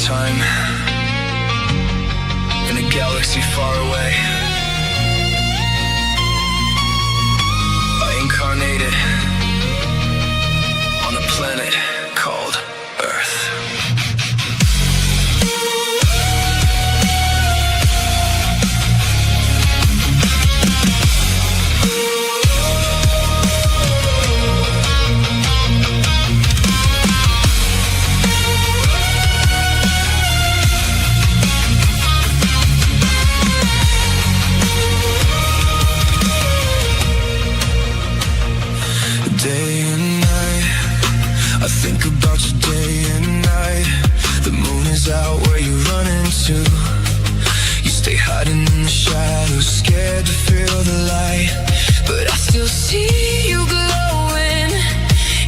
time, in a galaxy far away, I incarnated on a planet called Earth. Day and night, I think about you day and night. The moon is out, where you running to? You stay hiding in the shadows, scared to feel the light. But I still see you glowing,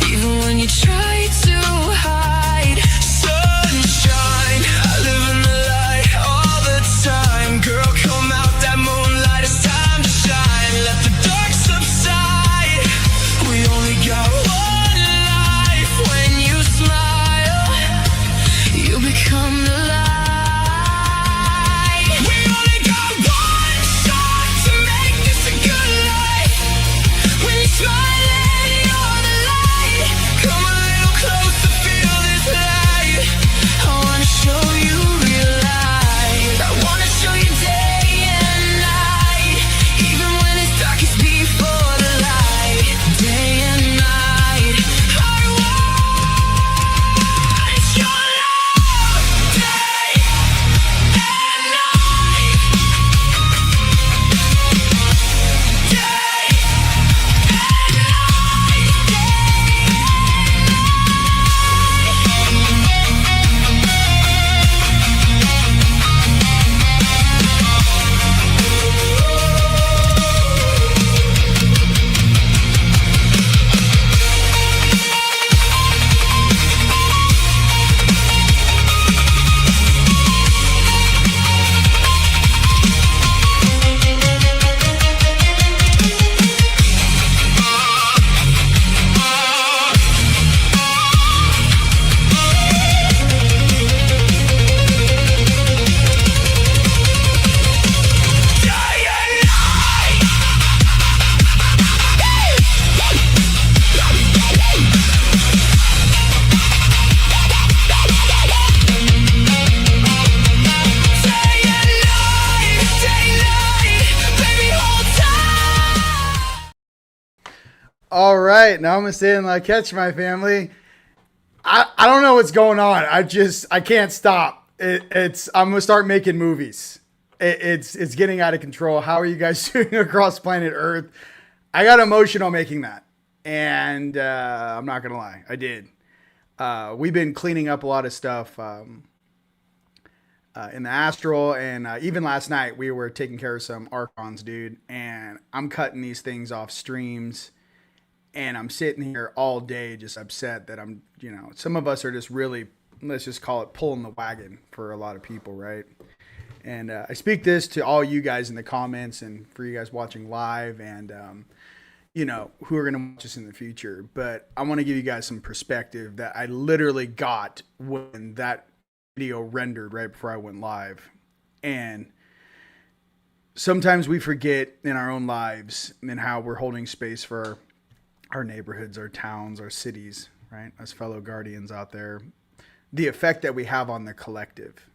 even when you try to hide. Sunshine, I live in the light all the time. Girl, come out that moonlight, it's time to shine. Let the dark subside. We only got one life. When you smile, you become the light. We only got one shot to make this a good life. When you smile, you're the light. Come a little closer, feel this light. I wanna show you real light. I wanna show you day and night, even when it's darkest before the light. Day and night, I want your love. Day and night, day All right, now I'm gonna stay in like catch my family. I don't know what's going on. I can't stop. I'm gonna start making movies. It's getting out of control. How are you guys doing across planet Earth? I got emotional making that, and I'm not gonna lie, I did. We've been cleaning up a lot of stuff in the astral, and even last night we were taking care of some archons, dude. And I'm cutting these things off streams. And I'm sitting here all day just upset that some of us are just really, let's just call it pulling the wagon for a lot of people, right? And I speak this to all you guys in the comments and for you guys watching live and, who are going to watch us in the future. But I want to give you guys some perspective that I literally got when that video rendered right before I went live. And sometimes we forget in our own lives and how we're holding space for our neighborhoods, our towns, our cities, right? As fellow guardians out there, the effect that we have on the collective.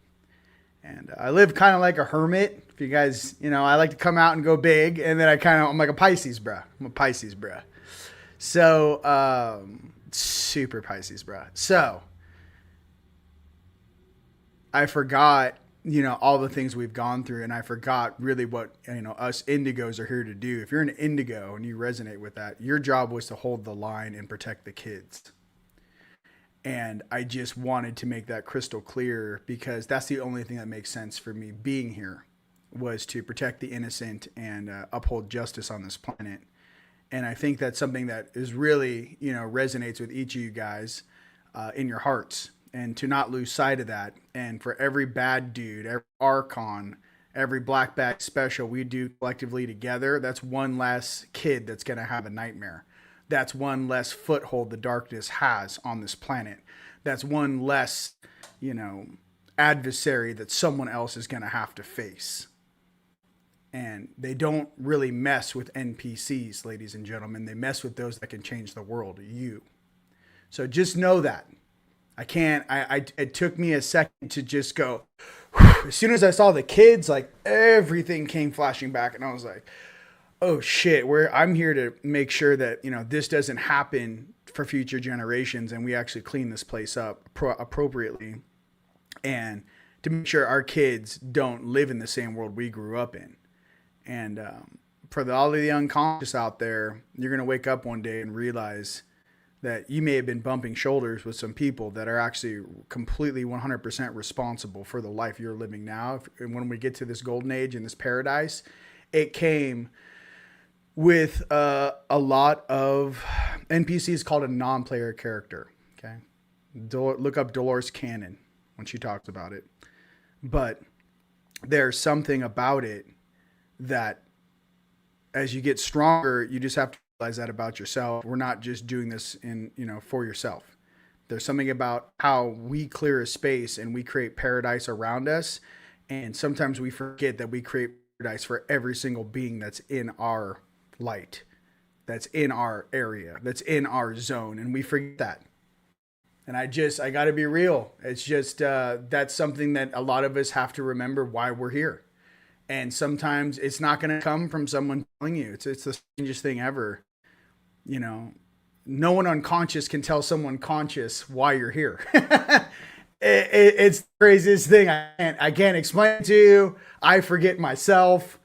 And I live kind of like a hermit. If you guys, I like to come out and go big, and then I'm like a Pisces, bruh. I'm a Pisces, bruh. So, super Pisces, bruh. So, I forgot, all the things we've gone through, and I forgot really what, us indigos are here to do. If you're an indigo and you resonate with that, your job was to hold the line and protect the kids. And I just wanted to make that crystal clear because that's the only thing that makes sense for me being here was to protect the innocent and uphold justice on this planet. And I think that's something that is really, resonates with each of you guys in your hearts. And to not lose sight of that. And for every bad dude, every archon, every black bag special we do collectively together, that's one less kid that's going to have a nightmare. That's one less foothold the darkness has on this planet. That's one less, adversary that someone else is going to have to face. And they don't really mess with NPCs, ladies and gentlemen. They mess with those that can change the world, you. So just know that. It took me a second to just go, whew. As soon as I saw the kids, like everything came flashing back. And I was like, oh shit, I'm here to make sure that, this doesn't happen for future generations. And we actually clean this place up appropriately. And to make sure our kids don't live in the same world we grew up in. And for all of the unconscious out there, you're going to wake up one day and realize that you may have been bumping shoulders with some people that are actually completely 100% responsible for the life you're living now. And when we get to this golden age and this paradise, it came with a lot of NPCs called a non-player character. Okay. Look up Dolores Cannon when she talks about it. But there's something about it that as you get stronger, you just have to realize that about yourself. We're not just doing this for yourself. There's something about how we clear a space and we create paradise around us. And sometimes we forget that we create paradise for every single being that's in our light, that's in our area, that's in our zone. And we forget that. And I got to be real. It's just, that's something that a lot of us have to remember why we're here. And sometimes it's not going to come from someone telling you. It's the strangest thing ever. No one unconscious can tell someone conscious why you're here. It's the craziest thing. I can't explain it to you. I forget myself.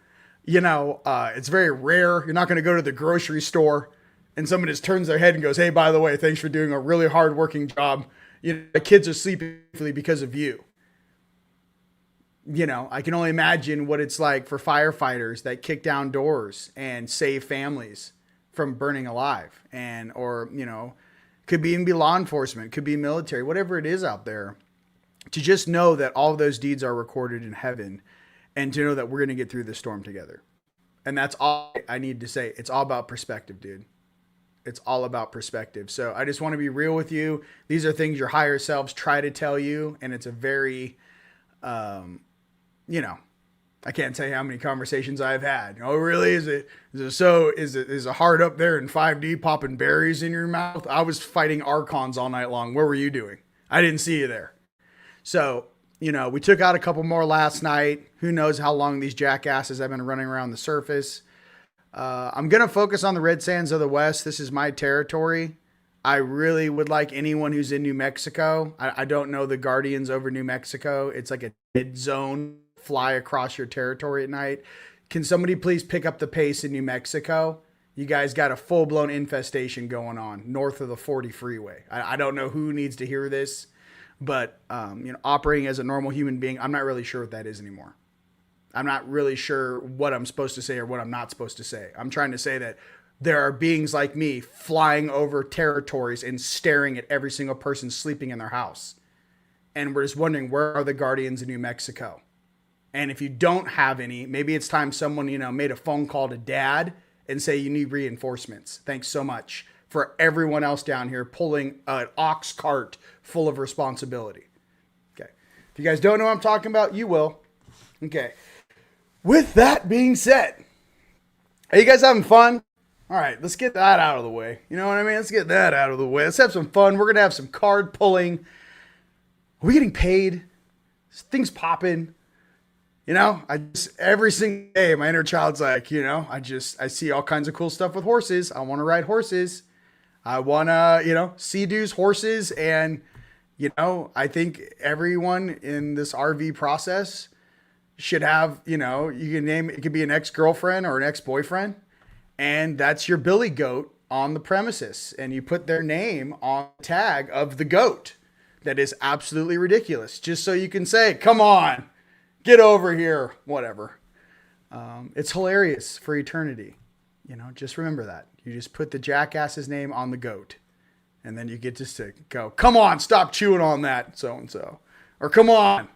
It's very rare. You're not going to go to the grocery store and someone just turns their head and goes, hey, by the way, thanks for doing a really hard working job. The kids are sleeping because of you. I can only imagine what it's like for firefighters that kick down doors and save families from burning alive. Could even be law enforcement, could be military, whatever it is out there. To just know that all of those deeds are recorded in heaven and to know that we're going to get through this storm together. And that's all I need to say. It's all about perspective, dude. It's all about perspective. So I just want to be real with you. These are things your higher selves try to tell you. And it's a very, I can't tell you how many conversations I've had. Oh, really? Is it hard up there in 5D popping berries in your mouth? I was fighting archons all night long. What were you doing? I didn't see you there. So, we took out a couple more last night. Who knows how long these jackasses have been running around the surface. I'm going to focus on the Red Sands of the West. This is my territory. I really would like anyone who's in New Mexico. I don't know the Guardians over New Mexico. It's like a mid zone. Fly across your territory at night. Can somebody please pick up the pace in New Mexico? You guys got a full-blown infestation going on north of the 40 freeway. I don't know who needs to hear this, but operating as a normal human being, I'm not really sure what that is anymore. I'm not really sure what I'm supposed to say or what I'm not supposed to say. I'm trying to say that there are beings like me flying over territories and staring at every single person sleeping in their house. And we're just wondering, where are the Guardians in New Mexico? And if you don't have any, maybe it's time someone, made a phone call to dad and say you need reinforcements. Thanks so much for everyone else down here pulling an ox cart full of responsibility. Okay. If you guys don't know what I'm talking about, you will. Okay. With that being said, are you guys having fun? All right, let's get that out of the way. You know what I mean? Let's get that out of the way. Let's have some fun. We're going to have some card pulling. Are we getting paid? Things popping. Every single day, my inner child's like, I see all kinds of cool stuff with horses. I want to ride horses. I want to, sea-doos horses. And, I think everyone in this RV process should have, you can name, it could be an ex-girlfriend or an ex-boyfriend. And that's your billy goat on the premises. And you put their name on the tag of the goat. That is absolutely ridiculous. Just so you can say, come on. Get over here, whatever. It's hilarious for eternity. Just remember that. You just put the jackass's name on the goat. And then you get to go, come on, stop chewing on that, so-and-so. Or come on,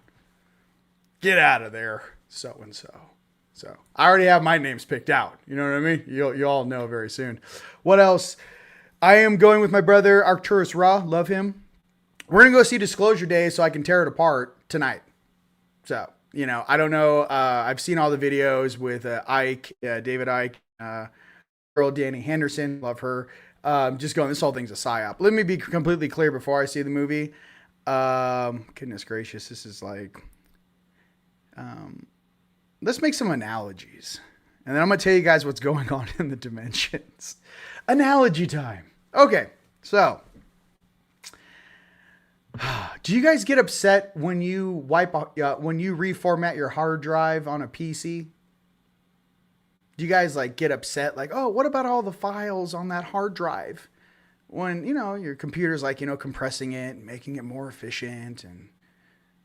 get out of there, so-and-so. So I already have my names picked out. You know what I mean? You all know very soon. What else? I am going with my brother, Arcturus Ra. Love him. We're going to go see Disclosure Day so I can tear it apart tonight. So, you know, I don't know. I've seen all the videos with Ike, David Ike, girl Danny Henderson. Love her. Just going, this whole thing's a psyop. Let me be completely clear before I see the movie. Goodness gracious, this is like, let's make some analogies. And then I'm going to tell you guys what's going on in the dimensions. Analogy time. Okay, so do you guys get upset when you when you reformat your hard drive on a PC? Do you guys like get upset like, oh, what about all the files on that hard drive? When, you know, your computer's like, you know, compressing it and making it more efficient and,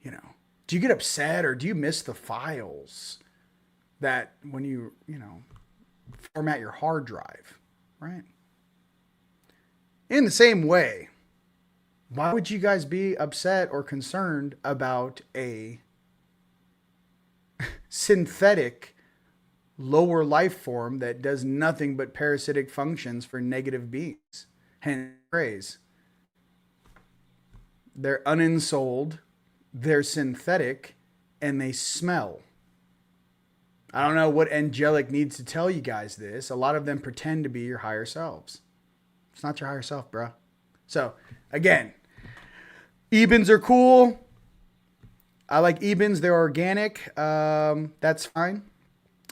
you know, do you get upset or do you miss the files that when you know, format your hard drive, right? In the same way, why would you guys be upset or concerned about a synthetic lower life form that does nothing but parasitic functions for negative beings? Hence phrase. They're unensouled, they're synthetic, and they smell. I don't know what angelic needs to tell you guys this. A lot of them pretend to be your higher selves. It's not your higher self, bro. So, again, Ebens are cool. I like Ebens. They're organic. That's fine.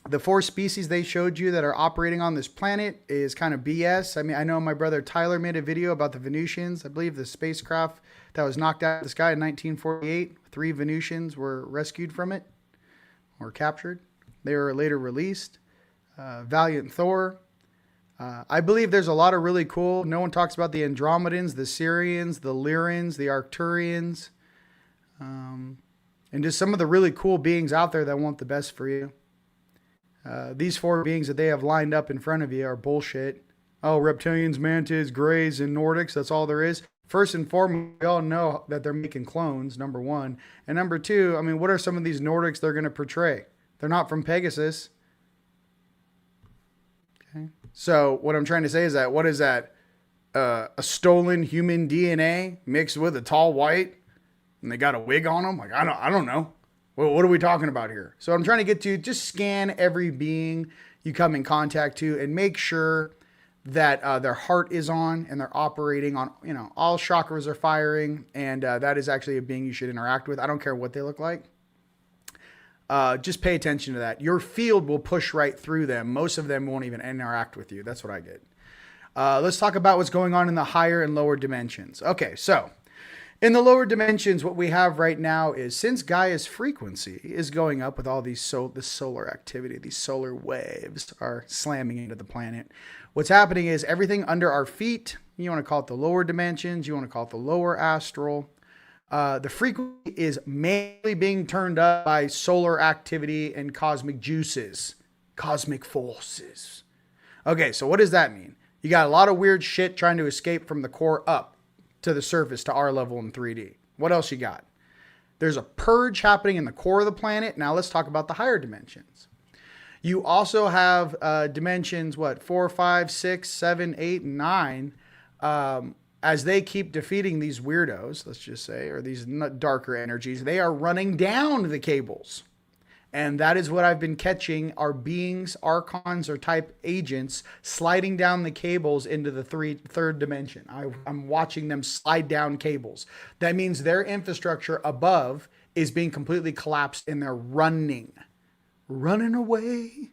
The 4 species they showed you that are operating on this planet is kind of BS. I mean, I know my brother Tyler made a video about the Venusians. I believe the spacecraft that was knocked out of the sky in 1948, 3 Venusians were rescued from it or captured. They were later released. Valiant Thor. I believe there's a lot of really cool. No one talks about the Andromedans, the Syrians, the Lyrans, the Arcturians, and just some of the really cool beings out there that want the best for you. These 4 beings that they have lined up in front of you are bullshit. Oh, reptilians, mantids, greys, and Nordics. That's all there is. First and foremost, we all know that they're making clones, number 1. And number 2, I mean, what are some of these Nordics they're going to portray? They're not from Pegasus. Okay. So what I'm trying to say is that, what is that? A stolen human DNA mixed with a tall white? And they got a wig on them? Like, I don't know. Well, what are we talking about here? So I'm trying to get to, just scan every being you come in contact to and make sure that their heart is on and they're operating on, you know, all chakras are firing. And that is actually a being you should interact with. I don't care what they look like. Just pay attention to that. Your field will push right through them. Most of them won't even interact with you. That's what I get. Let's talk about what's going on in the higher and lower dimensions. Okay, so in the lower dimensions, what we have right now is, since Gaia's frequency is going up with all these this solar activity, these solar waves are slamming into the planet. What's happening is everything under our feet, you want to call it the lower dimensions, you want to call it the lower astral, the frequency is mainly being turned up by solar activity and cosmic juices, cosmic forces. Okay, so what does that mean? You got a lot of weird shit trying to escape from the core up to the surface to our level in 3D. What else you got? There's a purge happening in the core of the planet. Now let's talk about the higher dimensions. You also have dimensions, 4, 5, 6, 7, 8, and 9. As they keep defeating these weirdos, let's just say, or these darker energies, they are running down the cables. And that is what I've been catching, are beings, archons, or type agents sliding down the cables into the third dimension. I'm watching them slide down cables. That means their infrastructure above is being completely collapsed and they're running away.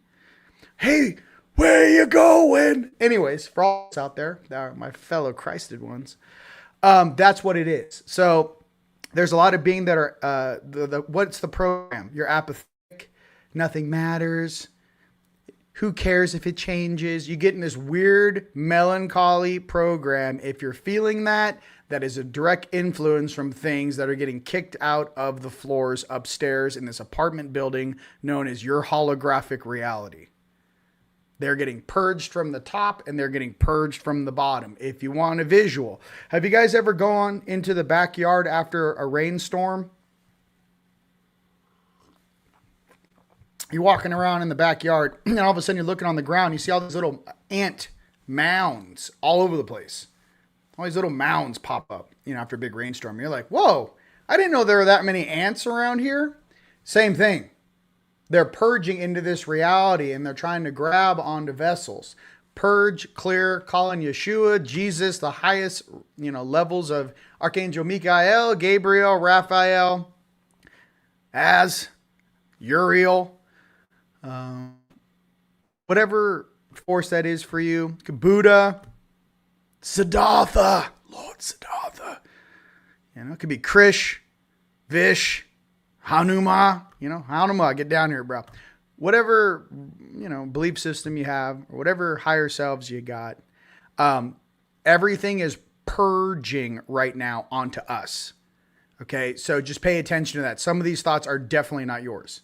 Hey, where you going? Anyways, for all out there, my fellow Christed ones, that's what it is. So there's a lot of being that are, what's the program? You're apathetic. Nothing matters. Who cares if it changes? You get in this weird melancholy program. If you're feeling that, that is a direct influence from things that are getting kicked out of the floors upstairs in this apartment building known as your holographic reality. They're getting purged from the top and they're getting purged from the bottom. If you want a visual, have you guys ever gone into the backyard after a rainstorm? You're walking around in the backyard and all of a sudden you're looking on the ground. You see all these little ant mounds all over the place. All these little mounds pop up, after a big rainstorm. You're like, whoa, I didn't know there were that many ants around here. Same thing. They're purging into this reality and they're trying to grab onto vessels. Purge, clear, calling Yeshua, Jesus, the highest, levels of Archangel Michael, Gabriel, Raphael, as Uriel, whatever force that is for you. Buddha, Siddhartha, Lord Siddhartha. It could be Krish, Vish, Hanuma, Hanuma, get down here, bro. Whatever, belief system you have, or whatever higher selves you got, everything is purging right now onto us. Okay, so just pay attention to that. Some of these thoughts are definitely not yours.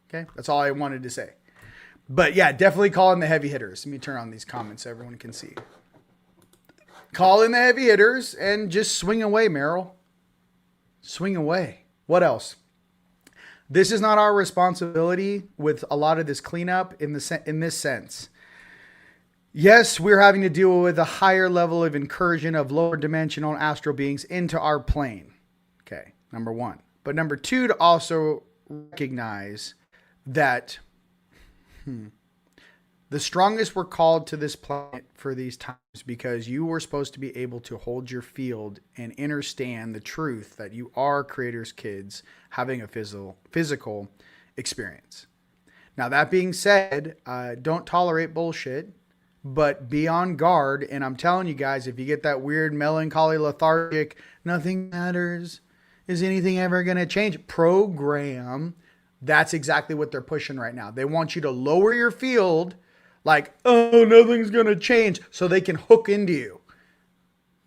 Okay, that's all I wanted to say. But yeah, definitely call in the heavy hitters. Let me turn on these comments so everyone can see. Call in the heavy hitters and just swing away, Meryl. Swing away. What else? This is not our responsibility with a lot of this cleanup in this sense. Yes, we're having to deal with a higher level of incursion of lower dimensional astral beings into our plane. Okay, number one. But number two, to also recognize that the strongest were called to this planet for these times because you were supposed to be able to hold your field and understand the truth that you are Creator's kids having a physical experience. Now, that being said, don't tolerate bullshit, but be on guard. And I'm telling you guys, if you get that weird melancholy, lethargic, nothing matters, is anything ever going to change program, that's exactly what they're pushing right now. They want you to lower your field like, oh, nothing's going to change, so they can hook into you.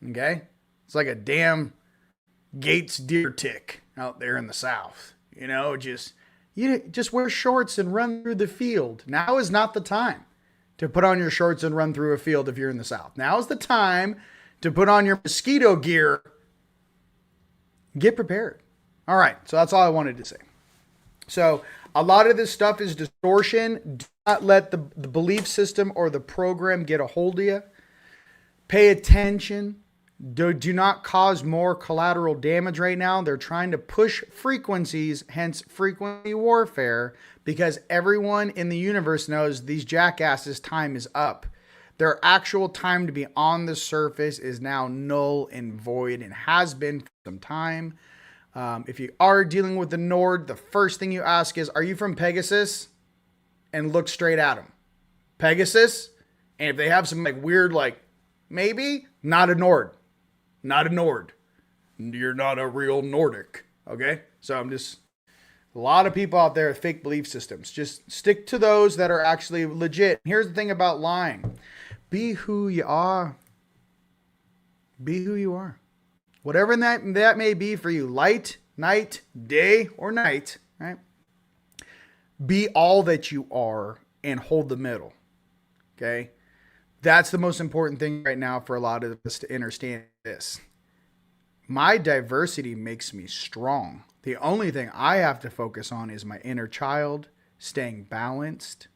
Okay? It's like a damn Gates deer tick out there in the South. Just wear shorts and run through the field. Now is not the time to put on your shorts and run through a field if you're in the South. Now is the time to put on your mosquito gear. Get prepared. All right, so that's all I wanted to say. So a lot of this stuff is distortion. Do not let the belief system or the program get a hold of you. Pay attention. Do not cause more collateral damage right now. They're trying to push frequencies, hence frequency warfare, because everyone in the universe knows these jackasses' time is up. Their actual time to be on the surface is now null and void and has been for some time. If you are dealing with the Nord, the first thing you ask is, are you from Pegasus? And look straight at them. Pegasus? And if they have some weird, maybe, not a Nord. Not a Nord. You're not a real Nordic. Okay? So a lot of people out there with fake belief systems. Just stick to those that are actually legit. Here's the thing about lying. Be who you are. Be who you are. Whatever that may be for you, light, night, day, or night, right? Be all that you are and hold the middle, okay? That's the most important thing right now for a lot of us to understand this. My diversity makes me strong. The only thing I have to focus on is my inner child, staying balanced,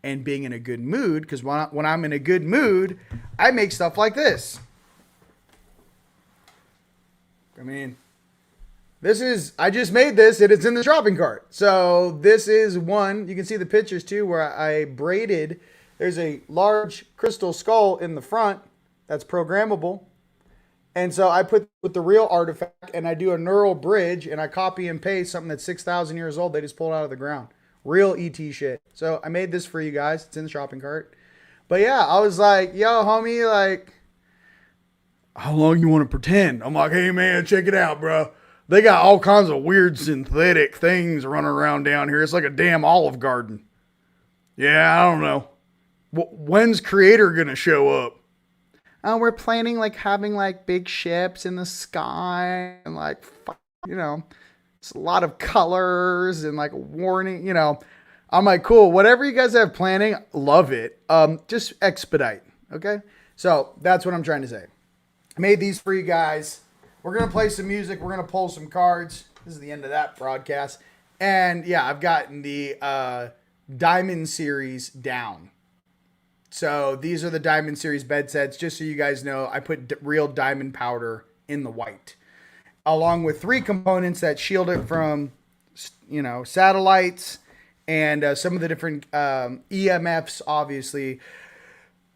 and being in a good mood, because when I'm in a good mood, I make stuff like this. I just made this and it's in the shopping cart. So this is one, you can see the pictures too, where I braided. There's a large crystal skull in the front that's programmable. And so I put with the real artifact and I do a neural bridge and I copy and paste something that's 6,000 years old. They just pulled out of the ground. Real ET shit. So I made this for you guys. It's in the shopping cart. But yeah, I was like, yo, homie, how long you want to pretend? I'm like, hey man, check it out, bro. They got all kinds of weird synthetic things running around down here. It's like a damn Olive Garden. Yeah, I don't know. When's Creator gonna show up? Oh, we're planning having big ships in the sky and it's a lot of colors and warning. I'm like, cool. Whatever you guys have planning, love it. Just expedite. Okay, so that's what I'm trying to say. Made these for you guys. We're going to play some music. We're going to pull some cards. This is the end of that broadcast. And yeah, I've gotten the Diamond Series down. So these are the Diamond Series bed sets. Just so you guys know, I put real diamond powder in the white. Along with 3 components that shield it from you know, satellites, and some of the different EMFs, obviously.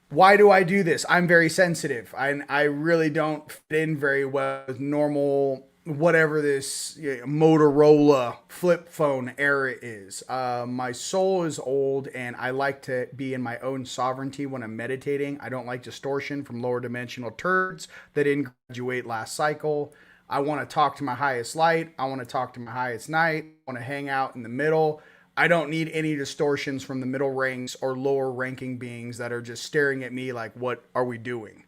Why do I do this? I'm very sensitive. I really don't fit in very well with normal, whatever this Motorola flip phone era is. My soul is old, and I like to be in my own sovereignty when I'm meditating. I don't like distortion from lower dimensional turds that didn't graduate last cycle. I want to talk to my highest light. I want to talk to my highest night. I want to hang out in the middle. I don't need any distortions from the middle ranks or lower ranking beings that are just staring at me like, what are we doing?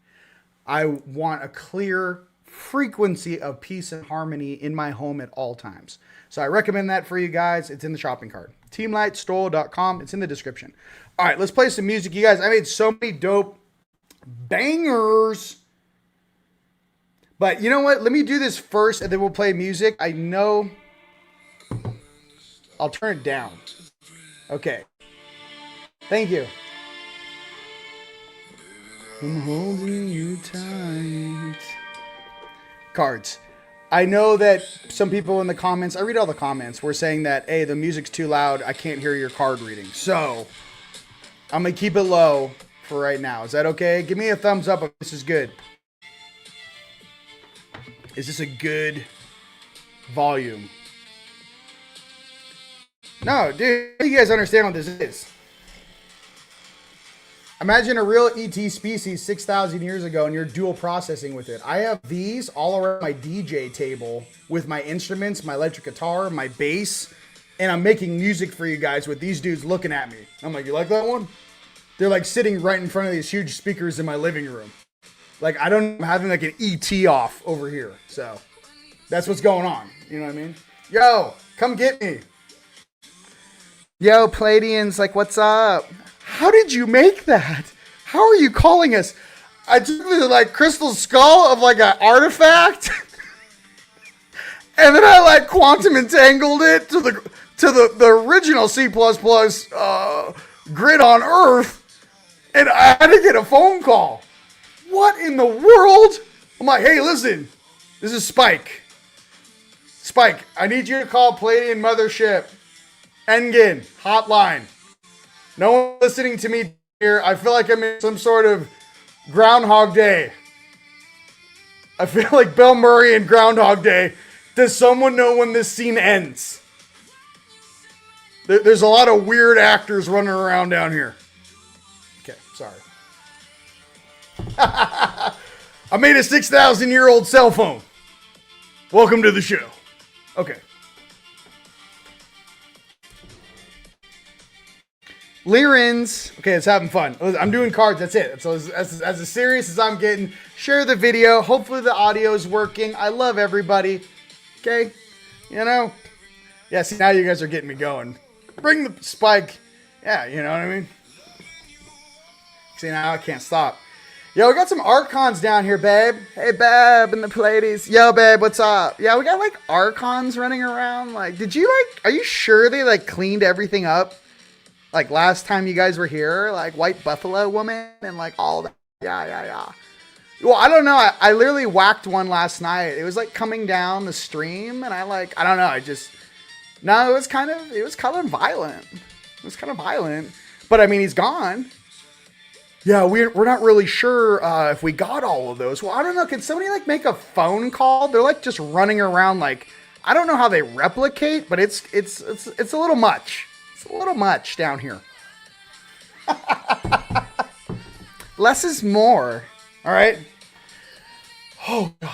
I want a clear frequency of peace and harmony in my home at all times. So I recommend that for you guys. It's in the shopping cart. TeamLightStarLord.com. It's in the description. All right, let's play some music. You guys, I made so many dope bangers. But you know what? Let me do this first, and then we'll play music. I know... I'll turn it down. Okay. Thank you. I'm holding you tight. Cards. I know that some people in the comments, I read all the comments, were saying that, hey, the music's too loud. I can't hear your card reading. So, I'm going to keep it low for right now. Is that okay? Give me a thumbs up if this is good. Is this a good volume? No, dude, you guys understand what this is. Imagine a real ET species 6,000 years ago and you're dual processing with it. I have these all around my DJ table with my instruments, my electric guitar, my bass, and I'm making music for you guys with these dudes looking at me. I'm like, you like that one? They're like sitting right in front of these huge speakers in my living room. Like, I'm having like an ET off over here. So, that's what's going on. You know what I mean? Yo, come get me. Yo, Palladians, like, what's up? How did you make that? How are you calling us? I took the, like, crystal skull of, like, an artifact. And then I, like, quantum entangled it to the original C++ grid on Earth. And I had to get a phone call. What in the world? I'm like, hey, listen. This is Spike. Spike, I need you to call Palladian Mothership. Engin, hotline. No one listening to me here. I feel like I'm in some sort of Groundhog Day. I feel like Bill Murray in Groundhog Day. Does someone know when this scene ends? There's a lot of weird actors running around down here. Okay, sorry. I made a 6,000-year-old cell phone. Welcome to the show. Okay. Lyrins. Okay, it's having fun. I'm doing cards. That's it. So as serious as I'm getting. Share the video. Hopefully the audio is working. I love everybody. Okay? You know? Yeah, see, now you guys are getting me going. Bring the Spike. Yeah, you know what I mean? See, now I can't stop. Yo, we got some Archons down here, babe. Hey, babe, and the Pallades. Yo, babe, what's up? Yeah, we got, like, Archons running around. Like, did you, like, are you sure they, like, cleaned everything up? Like, last time you guys were here? Like, White Buffalo Woman and, like, all that. Yeah. Well, I don't know. I literally whacked one last night. It was, like, coming down the stream, and I don't know. No, it was kind of violent. It was kind of violent. But, I mean, he's gone. Yeah, we're not really sure if we got all of those. Well, I don't know. Can somebody, like, make a phone call? They're, like, just running around, like, I don't know how they replicate, but it's a little much. It's a little much down here. Less is more. All right? Oh, God.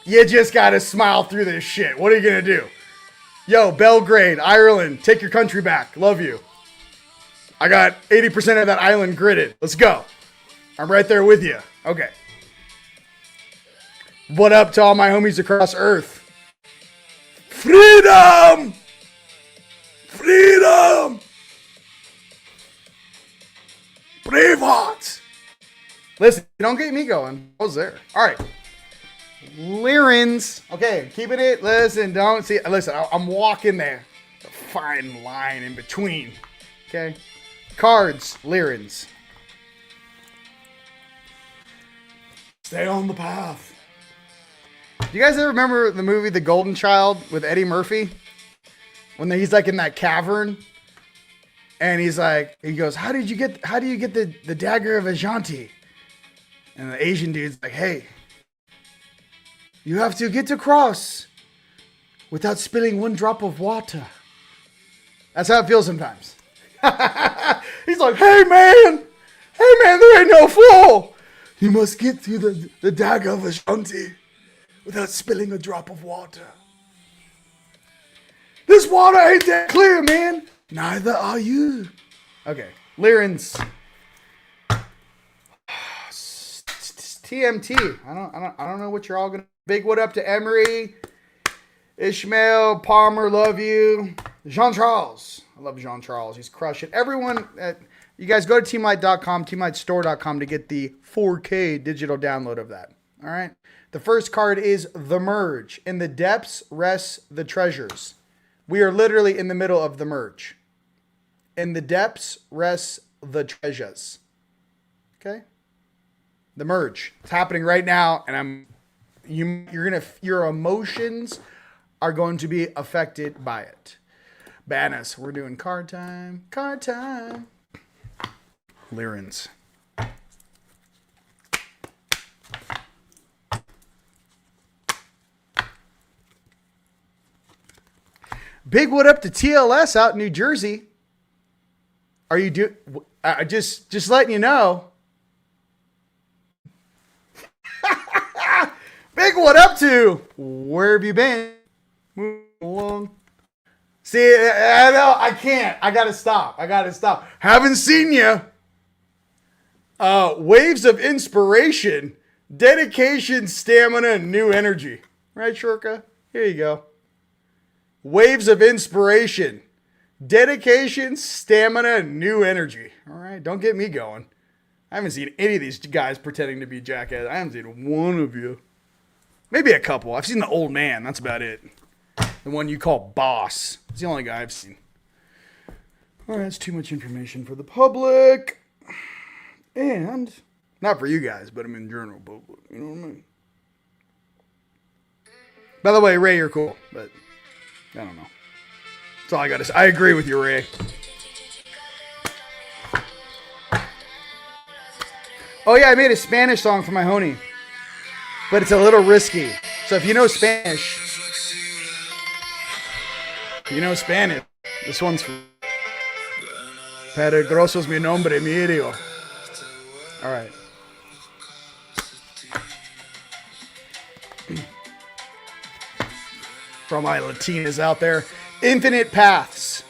You just got to smile through this shit. What are you going to do? Yo, Belgrade, Ireland, take your country back. Love you. I got 80% of that island gridded. Let's go. I'm right there with you. Okay. What up to all my homies across Earth? Freedom! Freedom! Bravehearts! Listen, don't get me going. I was there. All right. Lyrins. Okay, keeping it. Listen, don't see. Listen, I'm walking there. A fine line in between. Okay. Cards, Lyrins. Stay on the path. Do you guys ever remember the movie The Golden Child with Eddie Murphy? when he's like in that cavern, and he goes, how do you get the dagger of Ajanti? And the Asian dude's like, hey, you have to get across without spilling one drop of water. That's how it feels sometimes. He's like, hey man, there ain't no flow. You must get through the dagger of Ashanti without spilling a drop of water. This water ain't that clear, man. Neither are you. Okay, Lyrins. TMT. I don't know what you're all gonna. Big what up to Emery, Ishmael, Palmer. Love you, Jean Charles. I love Jean Charles. He's crushing. Everyone, you guys go to TeamLight.com, TeamLightStore.com to get the 4K digital download of that. All right. The first card is The Merge. In the depths rests the treasures. We are literally in the middle of the merge. In the depths rests the treasures. Okay? The merge. It's happening right now, and your emotions are going to be affected by it. Bannus, we're doing card time. Card time. Lyrins. Big what up to TLS out in New Jersey. Are you just letting you know. Big what up to? Where have you been? Move along. See, I know I can't. I gotta stop. Haven't seen you. Waves of inspiration, dedication, stamina, and new energy. Right, Shurka? Here you go. Waves of inspiration, dedication, stamina, and new energy. All right, don't get me going. I haven't seen any of these guys pretending to be jackasses. I haven't seen one of you. Maybe a couple. I've seen the old man. That's about it. The one you call boss. It's the only guy I've seen. All right, that's too much information for the public. And not for you guys, but I'm in general public. You know what I mean? By the way, Ray, you're cool, but I don't know. That's all I got to say. I agree with you, Ray. Oh, yeah, I made a Spanish song for my honey. But it's a little risky. So if you know Spanish, this one's for Peligroso es mi nombre, Mirio. All right. For all my Latinas out there. Infinite paths.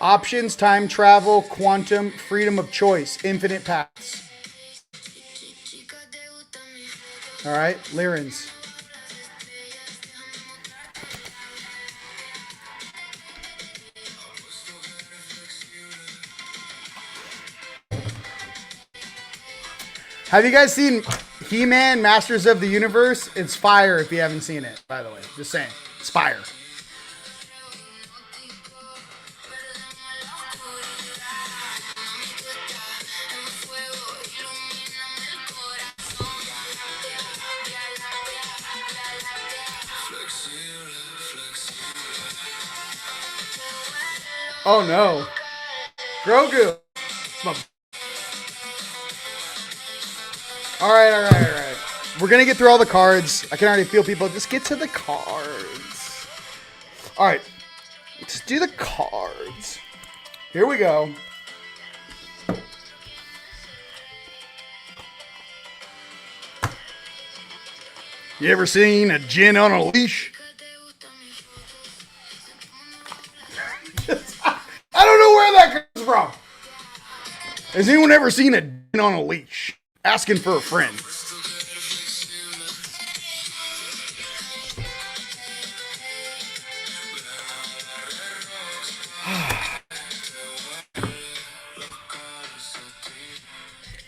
Options, time travel, quantum, freedom of choice. Infinite paths. All right, Lyrins. Have you guys seen He-Man, Masters of the Universe? It's fire if you haven't seen it, by the way. Just saying. It's fire. Oh no. Grogu. Alright. We're going to get through all the cards. I can already feel people. Just get to the cards. Alright. Let's do the cards. Here we go. You ever seen a gin on a leash? I don't know where that comes from. Has anyone ever seen a gin on a leash? Asking for a friend.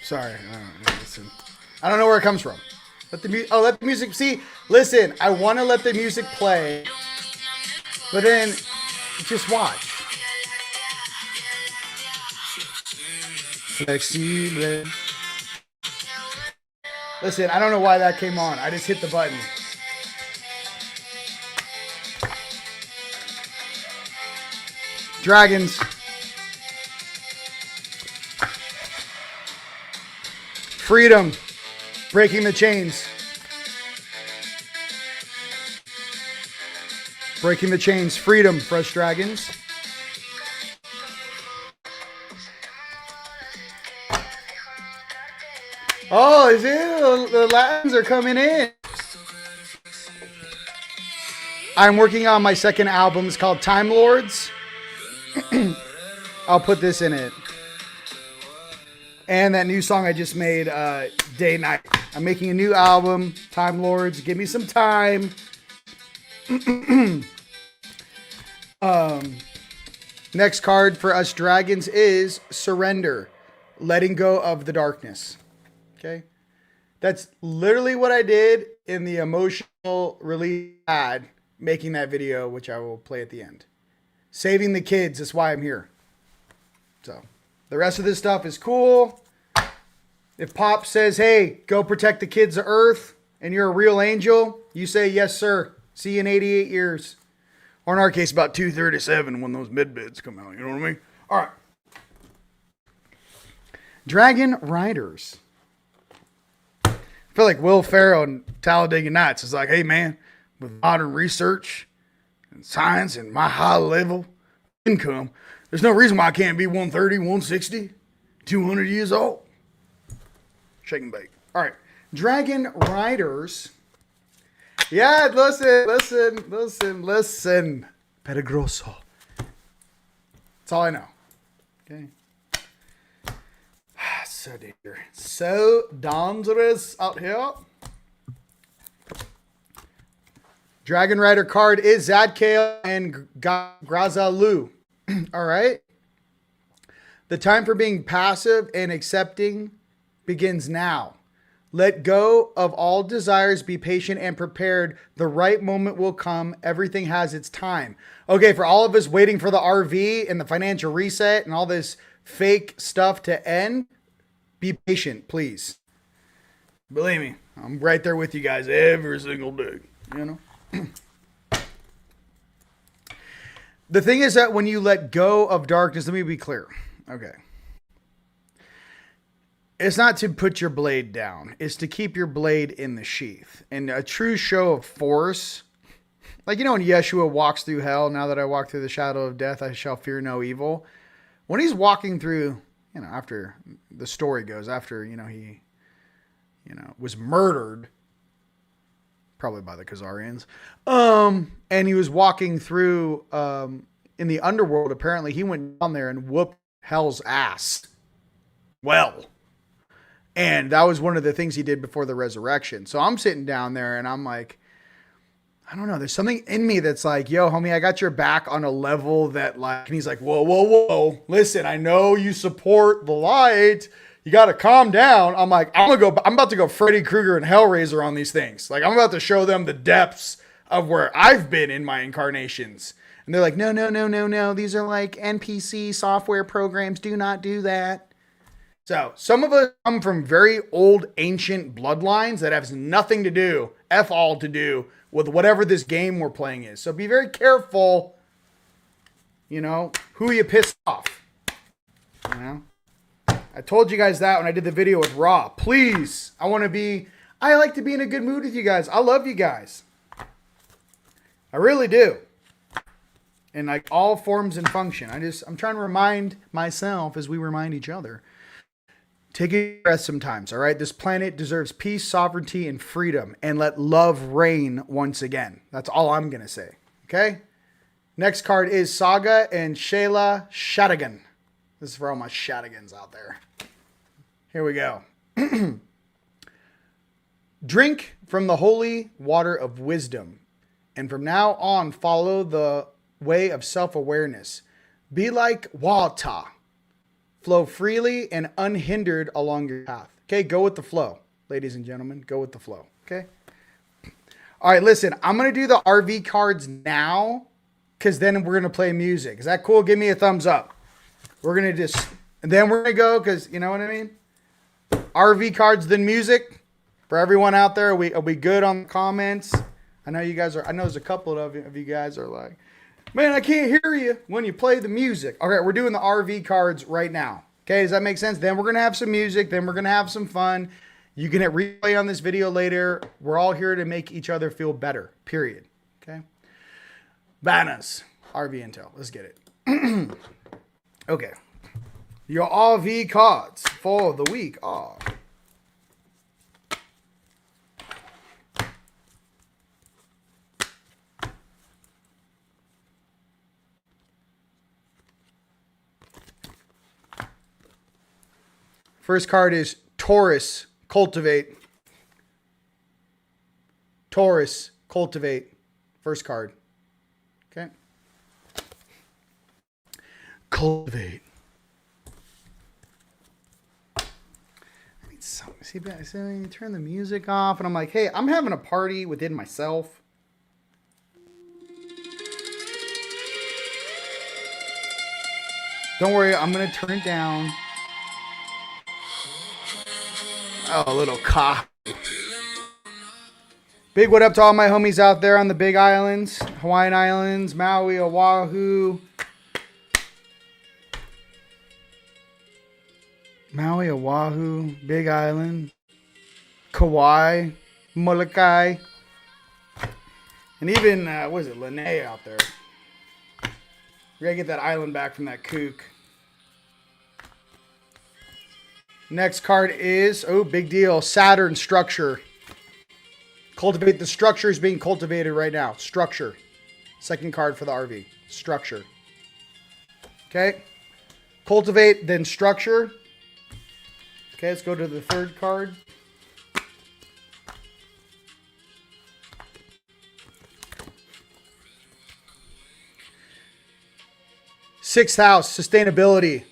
Sorry, I don't know where it comes from. Let the music. See, listen. I want to let the music play, but then just watch. Flexible. Listen, I don't know why that came on. I just hit the button. Dragons. Freedom. Breaking the chains. Breaking the chains. Freedom. Fresh Dragons. Oh, is it? The Latins are coming in. I'm working on my second album. It's called TeamLords. I'll put this in it. And that new song I just made, Day Night. I'm making a new album, TeamLords. Give me some time. Next card for us dragons is Surrender. Letting go of the darkness. Okay? That's literally what I did in the emotional release ad, making that video, which I will play at the end. Saving the kids is why I'm here. So, the rest of this stuff is cool. If Pop says, hey, go protect the kids of Earth, and you're a real angel, you say, yes, sir. See you in 88 years. Or in our case, about 237 when those mid-bids come out. You know what I mean? All right. Dragon Riders. I feel like Will Ferrell and Talladega Nights is like, hey, man, with modern research and science and my high level income, there's no reason why I can't be 130, 160, 200 years old. Shake and bake. All right. Dragon Riders. Yeah, listen. Peligroso. That's all I know. Okay. So dangerous. So dangerous out here. Dragon Rider card is Zadkiel and Grazalu. All right. The time for being passive and accepting begins now. Let go of all desires. Be patient and prepared. The right moment will come. Everything has its time. Okay, for all of us waiting for the RV and the financial reset and all this fake stuff to end, be patient, please. Believe me, I'm right there with you guys every single day. You know? The thing is that when you let go of darkness, let me be clear. Okay. It's not to put your blade down. It's to keep your blade in the sheath. And a true show of force, like, you know, when Yeshua walks through hell, now that I walk through the shadow of death, I shall fear no evil. When he's walking through, you know, after the story goes, after, you know, he, you know, was murdered, probably by the Khazarians, and he was walking through, in the underworld, apparently he went down there and whooped hell's ass. Well, and that was one of the things he did before the resurrection. So I'm sitting down there and I'm like, I don't know. There's something in me that's like, yo, homie, I got your back on a level that like, and he's like, whoa. Listen, I know you support the light. You got to calm down. I'm like, I'm about to go Freddy Krueger and Hellraiser on these things. Like, I'm about to show them the depths of where I've been in my incarnations. And they're like, no. These are like NPC software programs. Do not do that. So some of us come from very old, ancient bloodlines that has nothing to do, F all to do with whatever this game we're playing is. So be very careful, you know, who you piss off. You know, I told you guys that when I did the video with Raw. Please, I like to be in a good mood with you guys. I love you guys. I really do. In like all forms and function. I'm trying to remind myself as we remind each other. Take a breath sometimes, all right? This planet deserves peace, sovereignty, and freedom. And let love reign once again. That's all I'm going to say, okay? Next card is Saga and Shayla Shadigan. This is for all my Shadigans out there. Here we go. Drink from the holy water of wisdom. And from now on, follow the way of self-awareness. Be like water. Flow freely and unhindered along your path. Okay, go with the flow. Ladies and gentlemen, go with the flow. Okay? All right, listen, I'm going to do the RV cards now because then we're going to play music. Is that cool? Give me a thumbs up. We're going to and then we're going to go because, you know what I mean? RV cards, then music. For everyone out there, are we good on the comments? I know you guys are, I know there's a couple of you guys are like, Man, I can't hear you when you play the music. Okay, we're doing the RV cards right now. Okay, does that make sense? Then we're going to have some music. Then we're going to have some fun. You can hit replay on this video later. We're all here to make each other feel better, period. Okay? Bananas. RV Intel. Let's get it. Okay. Your RV cards for the week are... First card is Taurus, Cultivate. Taurus, Cultivate. First card. Okay. Cultivate. I need something. See, you turn the music off, and I'm like, hey, I'm having a party within myself. Don't worry, I'm going to turn it down. Oh, a little cock. Big what up to all my homies out there on the big islands. Hawaiian Islands, Maui, Oahu. Maui, Oahu, Big Island. Kauai, Molokai. And even, what is it, Lanai out there. We gotta get that island back from that kook. Next card is, oh, big deal, Saturn, Structure. Cultivate. The structure is being cultivated right now. Structure. Second card for the RV. Structure. Okay. Cultivate, then Structure. Okay, let's go to the third card. Sixth house, Sustainability.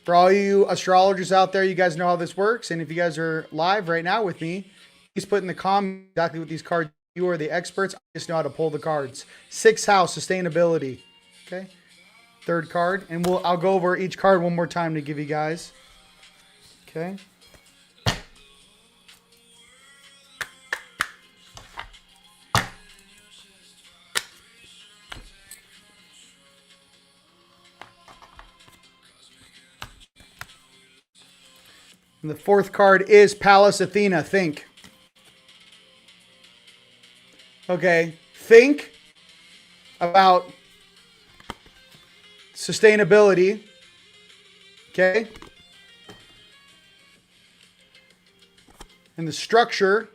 For all you astrologers out there, you guys know how this works. And if you guys are live right now with me, please put in the comments exactly what these cards. You are the experts. I just know how to pull the cards. Sixth house, Sustainability. Okay. Third card. And I'll go over each card one more time to give you guys. Okay. And the fourth card is Pallas Athena. Think. Okay. Think about sustainability. Okay. And the structure.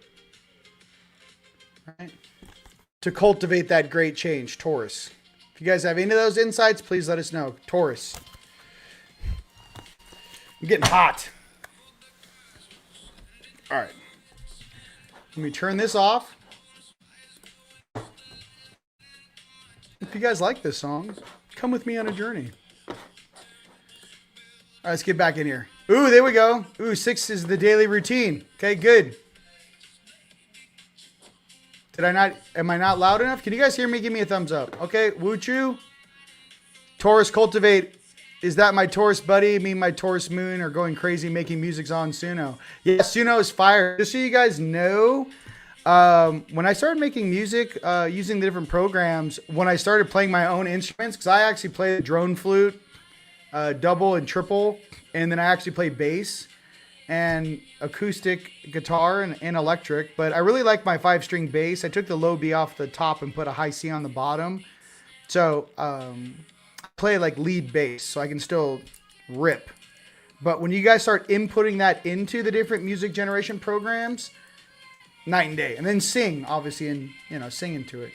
Right, to cultivate that great change. Taurus. If you guys have any of those insights, please let us know. Taurus. I'm getting hot. All right. Let me turn this off. If you guys like this song, come with me on a journey. All right, let's get back in here. Ooh, there we go. Ooh, 6 is the daily routine. Okay, good. Am I not loud enough? Can you guys hear me? Give me a thumbs up. Okay, Woochu. Taurus, Cultivate. Is that my Taurus buddy? Me and my Taurus moon are going crazy making music on Suno. Yeah, Suno is fire. Just so you guys know, when I started making music using the different programs, when I started playing my own instruments, because I actually play the drone flute, double and triple, and then I actually play bass and acoustic guitar and electric. But I really like my 5-string bass. I took the low B off the top and put a high C on the bottom. So, play like lead bass so I can still rip. But when you guys start inputting that into the different music generation programs, night and day. And then sing, obviously, and sing into it.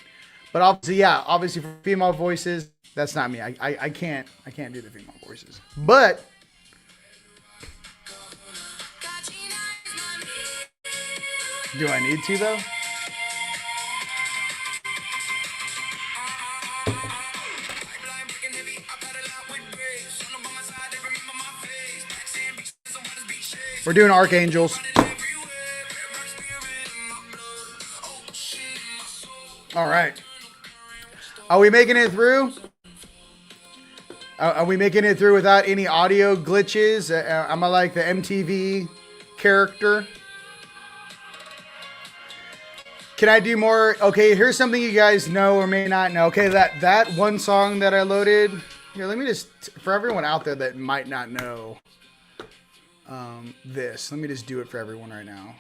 But obviously, yeah, obviously for female voices, that's not me. I can't do the female voices. But do I need to though? We're doing Archangels. All right. Are we making it through? Are we making it through without any audio glitches? Am I like the MTV character? Can I do more? Okay, here's something you guys know or may not know. Okay, that one song that I loaded. Here, let me just, for everyone out there that might not know this, let me just do it for everyone right now.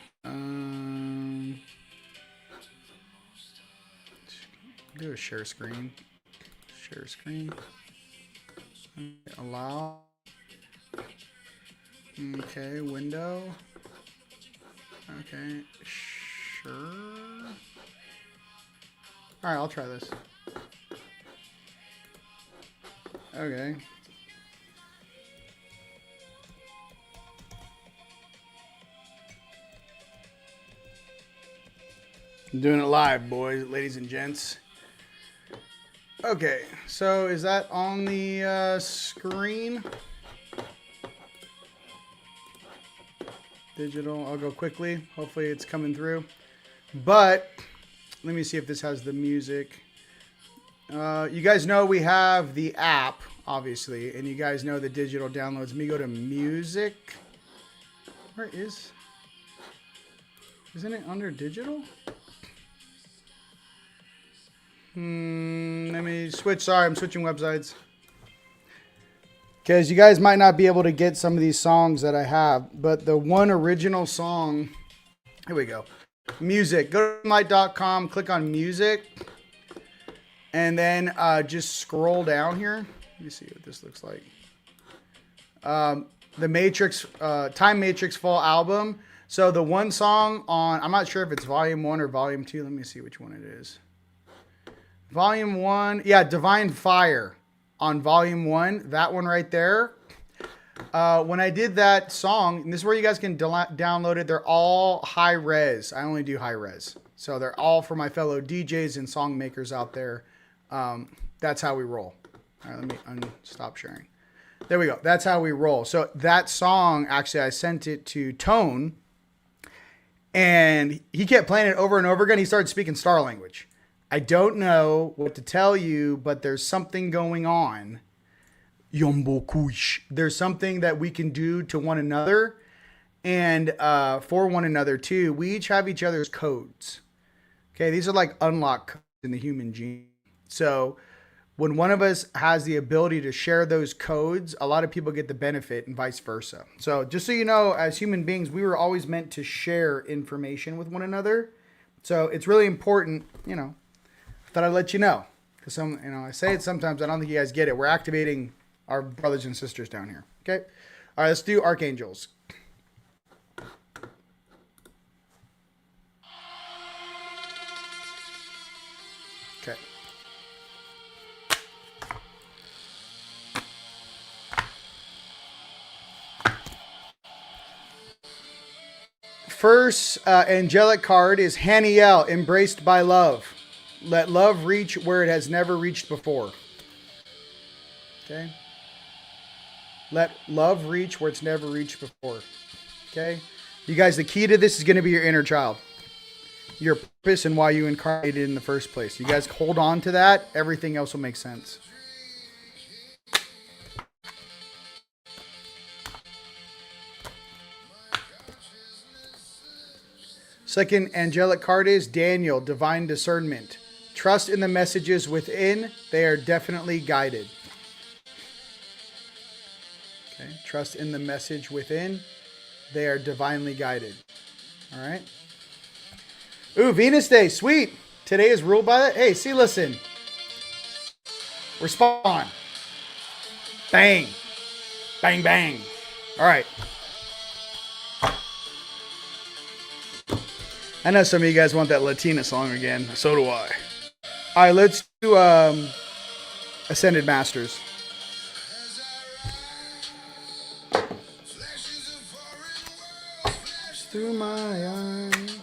Do a share screen. Share screen. Allow. Okay, window. Okay, sure. Alright, I'll try this. Okay. I'm doing it live, boys, ladies and gents. Okay, so is that on the screen? Digital, I'll go quickly. Hopefully it's coming through. But let me see if this has the music. You guys know we have the app, obviously, and you guys know the digital downloads. Let me go to music. Where is? Isn't it under digital? Let me switch. Sorry, I'm switching websites. Because you guys might not be able to get some of these songs that I have, but the one original song, here we go. Music. Go to TeamLight.com, click on music, and then just scroll down here. Let me see what this looks like. The Matrix, Time Matrix Full Album. So the one song on, I'm not sure if it's volume 1 or volume 2. Let me see which one it is. Volume 1, yeah, Divine Fire on volume 1. That one right there. When I did that song, and this is where you guys can download it. They're all high res. I only do high res. So they're all for my fellow DJs and song makers out there. That's how we roll. All right, let me stop sharing. There we go. That's how we roll. So that song, actually, I sent it to Tone, and he kept playing it over and over again. He started speaking Star language. I don't know what to tell you, but there's something going on. There's something that we can do to one another and for one another too. We each have each other's codes. Okay, these are like unlock codes in the human gene. So when one of us has the ability to share those codes, a lot of people get the benefit and vice versa. So just so you know, as human beings, we were always meant to share information with one another. So it's really important, you know, I thought I'd let you know. Because some, you know, I say it sometimes, I don't think you guys get it. We're activating our brothers and sisters down here. Okay? All right, let's do archangels. Okay. First angelic card is Haniel, embraced by love. Let love reach where it has never reached before. Okay? Let love reach where it's never reached before. Okay? You guys, the key to this is going to be your inner child. Your purpose and why you incarnated in the first place. You guys hold on to that. Everything else will make sense. Second angelic card is Daniel, divine discernment. Trust in the messages within. They are definitely guided. Okay. Trust in the message within. They are divinely guided. All right. Ooh, Venus Day. Sweet. Today is ruled by that. Hey, see, listen. Respond. Bang. Bang, bang. All right. I know some of you guys want that Latina song again. So do I. All right, let's do Ascended Masters. Through my eyes.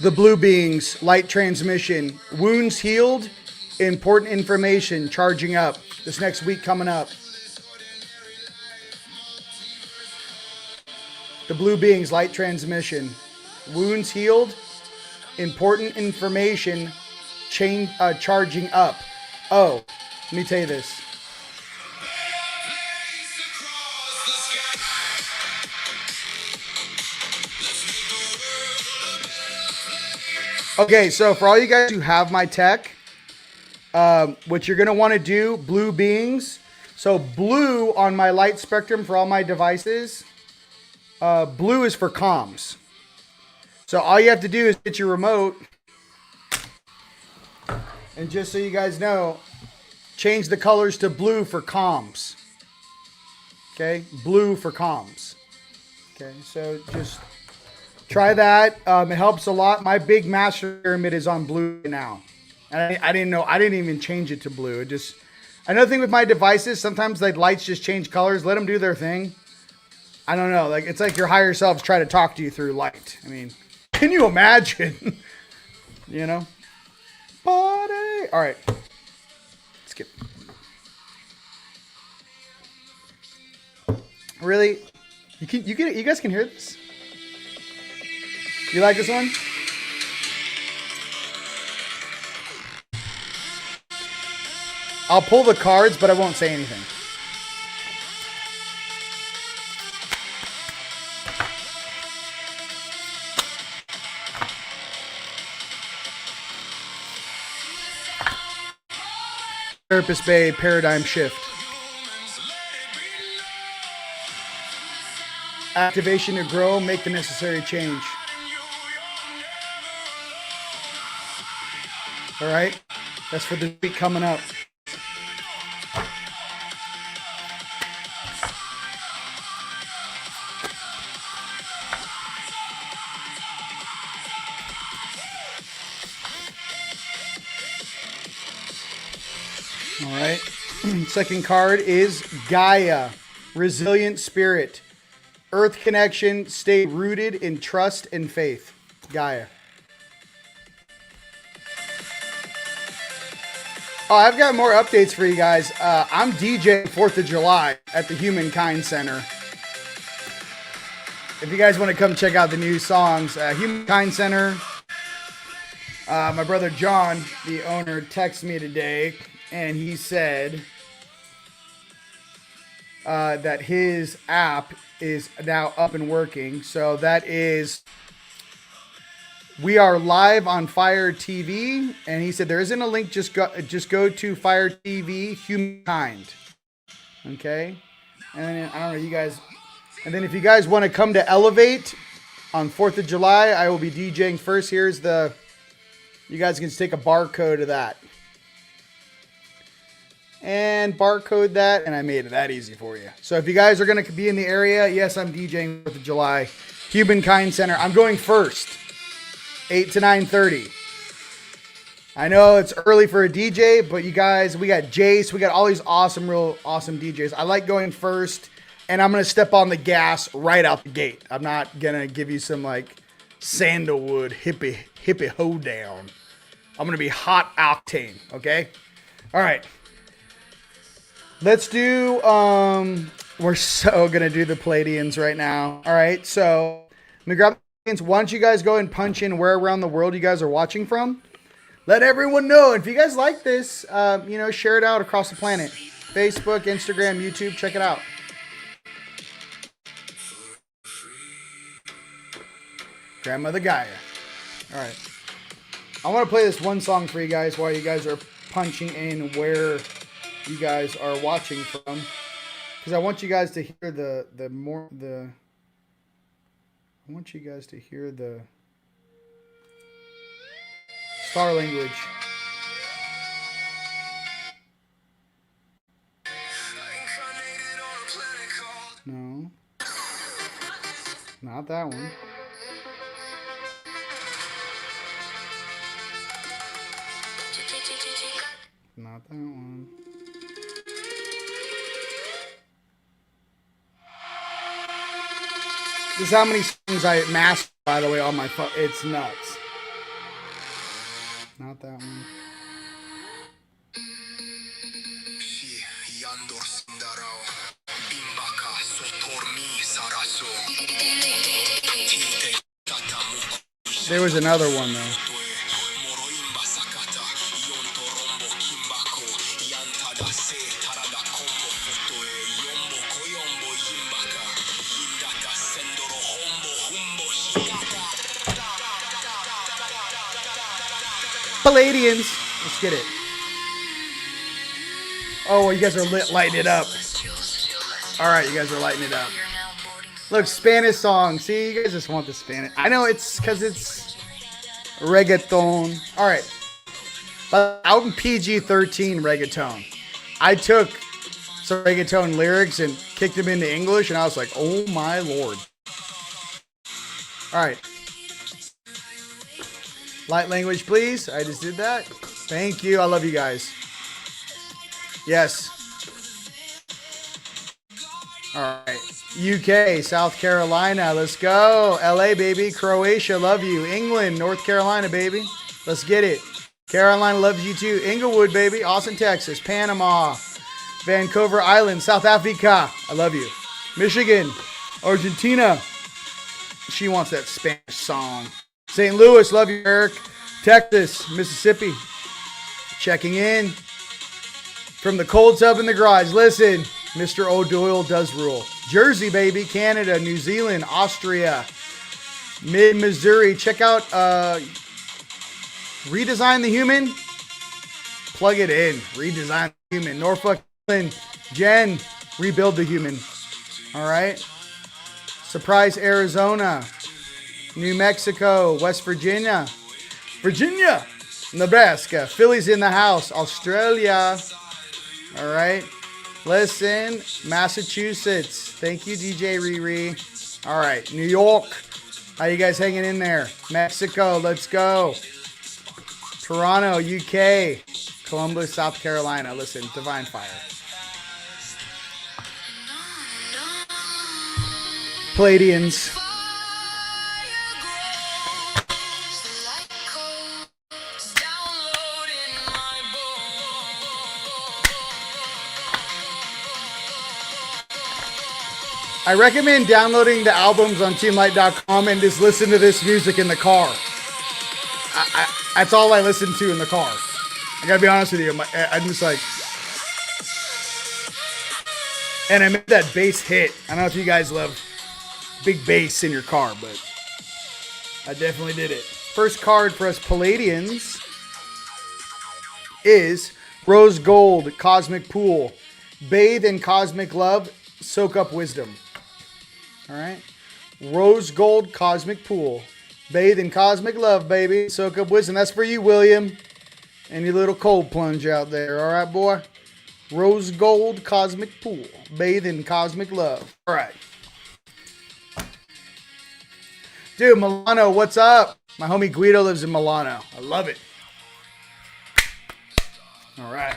The blue beings, light transmission, wounds healed, important information charging up. This next week coming up. The blue beings, light transmission, wounds healed, important information charging up. Oh, let me tell you this. Okay, so for all you guys who have my tech, what you're going to want to do, blue beings. So blue on my light spectrum for all my devices, blue is for comms. So all you have to do is get your remote, and just so you guys know, change the colors to blue for comms. Okay, blue for comms. Okay, so just try that. It helps a lot. My big master pyramid is on blue now. And I didn't know. I didn't even change it to blue. It just, another thing with my devices, sometimes the lights just change colors. Let them do their thing. I don't know. Like, it's like your higher selves try to talk to you through light. I mean, can you imagine? You know? Party. All right. Skip. Really? You guys can hear this? You like this one? I'll pull the cards, but I won't say anything. Therapist Bay paradigm shift. Activation to grow, make the necessary change. All right, that's for the week coming up. All right, second card is Gaia, resilient spirit, earth connection, stay rooted in trust and faith. Gaia. Oh, I've got more updates for you guys. I'm DJing 4th of July at the Humankind Center. If you guys want to come check out the new songs, Humankind Center. My brother John, the owner, texted me today, and he said that his app is now up and working. So that is... We are live on Fire TV, and he said there isn't a link. Just go to Fire TV Humankind. Okay, and then, I don't know, you guys. And then if you guys want to come to Elevate on 4th of July, I will be DJing first. Here's the. You guys can just take a barcode of that, and barcode that, and I made it that easy for you. So if you guys are going to be in the area, yes, I'm DJing 4th of July, Humankind Center. I'm going first. 8 to 9:30. I know it's early for a DJ, but you guys, we got Jace, we got all these real awesome DJs. I like going first, and I'm going to step on the gas right out the gate. I'm not going to give you some like sandalwood hippie hoedown. I'm going to be hot octane, okay? All right. Let's do, we're so going to do the Palladians right now. All right, so let me grab. Why don't you guys go and punch in where around the world you guys are watching from? Let everyone know. If you guys like this, share it out across the planet. Facebook, Instagram, YouTube, check it out. Grandmother Gaia. All right. I want to play this one song for you guys while you guys are punching in where you guys are watching from. Because I want you guys to hear I want you guys to hear the star language. No. Not that one. Not that one. This is how many songs I mastered, by the way, on my phone. It's nuts. Not that one. There was another one, though. Palladians. Let's get it. Oh, well, you guys are lighting it up. All right, you guys are lighting it up. Look, Spanish song. See, you guys just want the Spanish. I know it's because it's reggaeton. All right. But out in PG-13 reggaeton. I took some reggaeton lyrics and kicked them into English, and I was like, oh my lord. All right. Light language, please. I just did that. Thank you. I love you guys. Yes. All right. UK, South Carolina. Let's go. LA, baby. Croatia, love you. England, North Carolina, baby. Let's get it. Carolina loves you too. Inglewood, baby. Austin, Texas. Panama. Vancouver Island. South Africa. I love you. Michigan. Argentina. She wants that Spanish song. St. Louis. Love you, Eric. Texas. Mississippi. Checking in. From the cold tub in the garage. Listen. Mr. O'Doyle does rule. Jersey, baby. Canada. New Zealand. Austria. Mid-Missouri. Check out... Redesign the Human. Plug it in. Redesign the Human. Norfolk, Jen. Rebuild the Human. All right. Surprise, Arizona. New Mexico. West Virginia. Virginia. Nebraska. Philly's in the house. Australia. All right. Listen. Massachusetts. Thank you, DJ Riri. All right. New York. How you guys hanging in there? Mexico. Let's go. Toronto, UK, Columbus, South Carolina. Listen, Divine Fire. Palladians. I recommend downloading the albums on TeamLight.com and just listen to this music in the car. That's all I listen to in the car. I gotta be honest with you. I'm just like... And I made that bass hit. I don't know if you guys love big bass in your car, but I definitely did it. First card for us Palladians is Rose Gold Cosmic Pool. Bathe in cosmic love, soak up wisdom. All right? Rose Gold Cosmic Pool. Bathe in cosmic love, baby. Soak up wisdom. That's for you, William. And your little cold plunge out there. All right, boy? Rose Gold Cosmic Pool. Bathe in cosmic love. All right. Dude, Milano, what's up? My homie Guido lives in Milano. I love it. All right.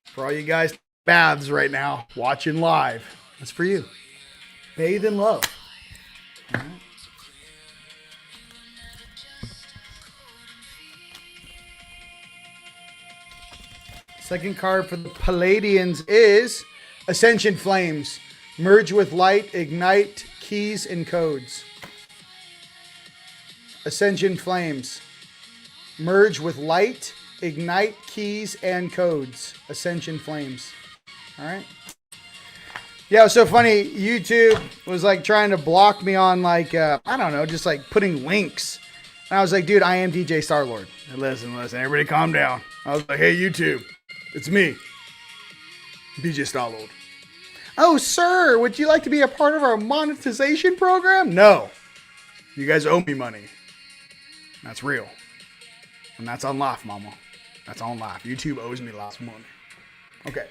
For all you guys baths right now, watching live, that's for you. Bathe in love. All right. Second card for the Palladians is Ascension Flames. Merge with light, ignite, keys, and codes. Ascension Flames. Merge with light, ignite, keys, and codes. Ascension Flames. All right. Yeah, it was so funny. YouTube was like trying to block me on like, I don't know, just like putting links. And I was like, dude, I am DJ StarLord. Listen, everybody calm down. I was like, hey, YouTube. It's me, DJ StarLord. Oh, sir, would you like to be a part of our monetization program? No. You guys owe me money. That's real. And that's on life, mama. That's on life. YouTube owes me lots of money. Okay.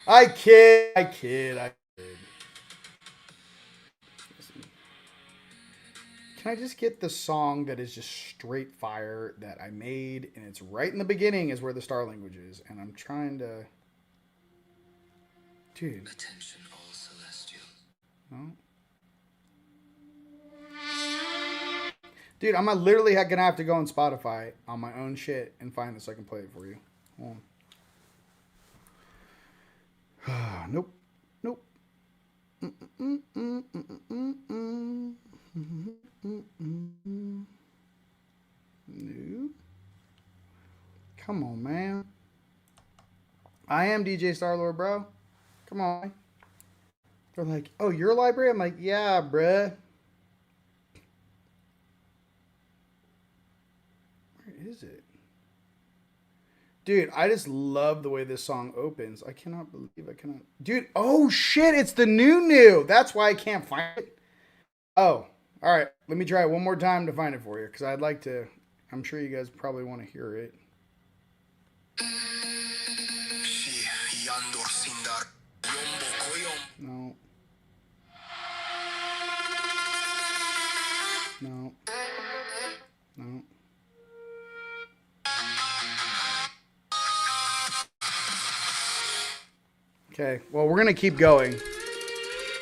I kid. Can I just get the song that is just straight fire that I made, and it's right in the beginning is where the star language is, and I'm trying to... Dude. Attention all celestial. No. Dude, I'm literally gonna have to go on Spotify on my own shit and find this so I can play it for you. Hold on. Nope. No. Come on, man. I am DJ StarLord, bro. Come on. They're like, oh, you're a library? I'm like, yeah, bruh. Where is it? Dude, I just love the way this song opens. I cannot believe I cannot. Dude, oh shit, it's the new. That's why I can't find it. Oh, all right. Let me try it one more time to find it for you because I'd like to. I'm sure you guys probably want to hear it. No. No. No. Okay, well, we're going to keep going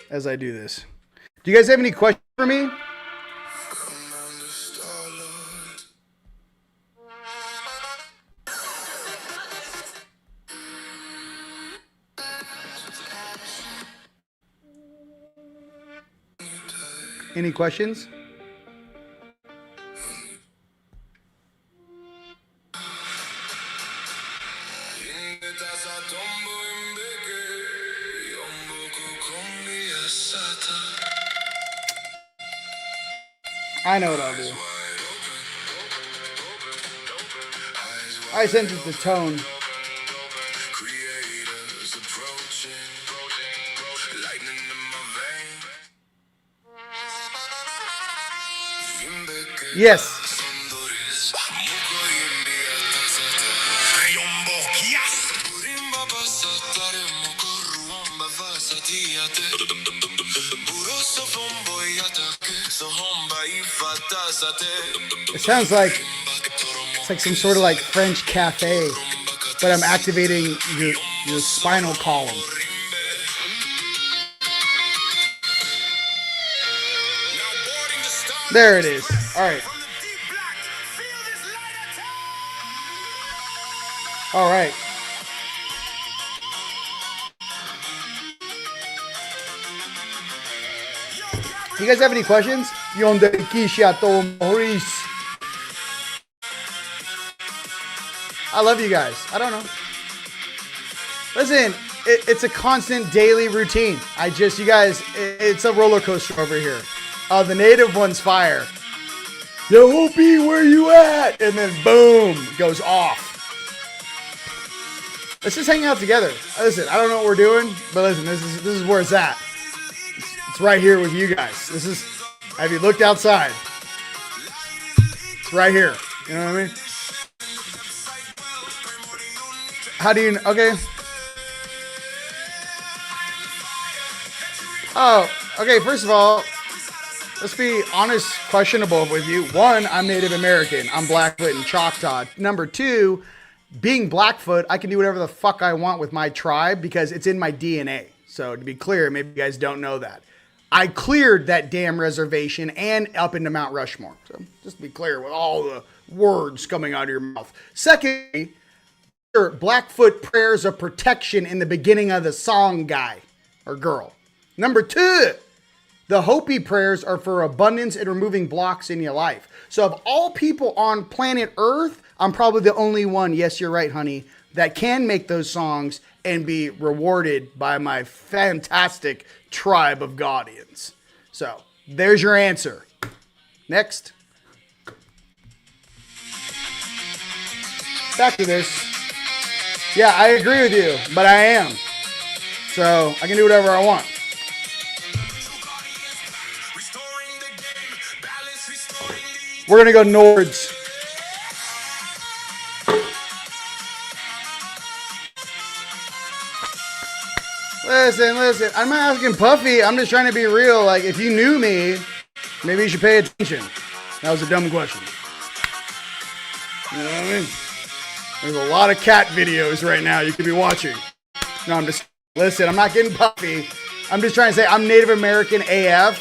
as I do this. Do you guys have any questions for me? Any questions? I know what I'll do. I sense it's the tone. Yes. It sounds like it's like some sort of like French cafe, but I'm activating your spinal column. There it is. All right. All right. You guys have any questions? I love you guys. I don't know. Listen, it's a constant daily routine. You guys, it's a roller coaster over here. The native one's fire. Yo, Hopi, where you at? And then boom, goes off. Let's just hang out together. Listen, I don't know what we're doing, but listen, this is where it's at. It's right here with you guys. Have you looked outside? It's right here. You know what I mean? How do you, okay. Oh, okay, first of all, let's be honest, questionable with you. One, I'm Native American. I'm Blackfoot and Choctaw. Number two, being Blackfoot, I can do whatever the fuck I want with my tribe because it's in my DNA. So to be clear, maybe you guys don't know that. I cleared that damn reservation and up into Mount Rushmore. So just to be clear with all the words coming out of your mouth. Secondly, Blackfoot prayers of protection in the beginning of the song, guy or girl. Number two, the Hopi prayers are for abundance and removing blocks in your life. So of all people on planet Earth, I'm probably the only one, yes, you're right, honey, that can make those songs and be rewarded by my fantastic tribe of Guardians. So there's your answer. Next. Back to this. Yeah, I agree with you, but I am. So I can do whatever I want. We're going to go Nords. Listen. I'm not asking Puffy. I'm just trying to be real. Like, if you knew me, maybe you should pay attention. That was a dumb question. You know what I mean? There's a lot of cat videos right now you could be watching. No, listen, I'm not getting Puffy. I'm just trying to say I'm Native American AF.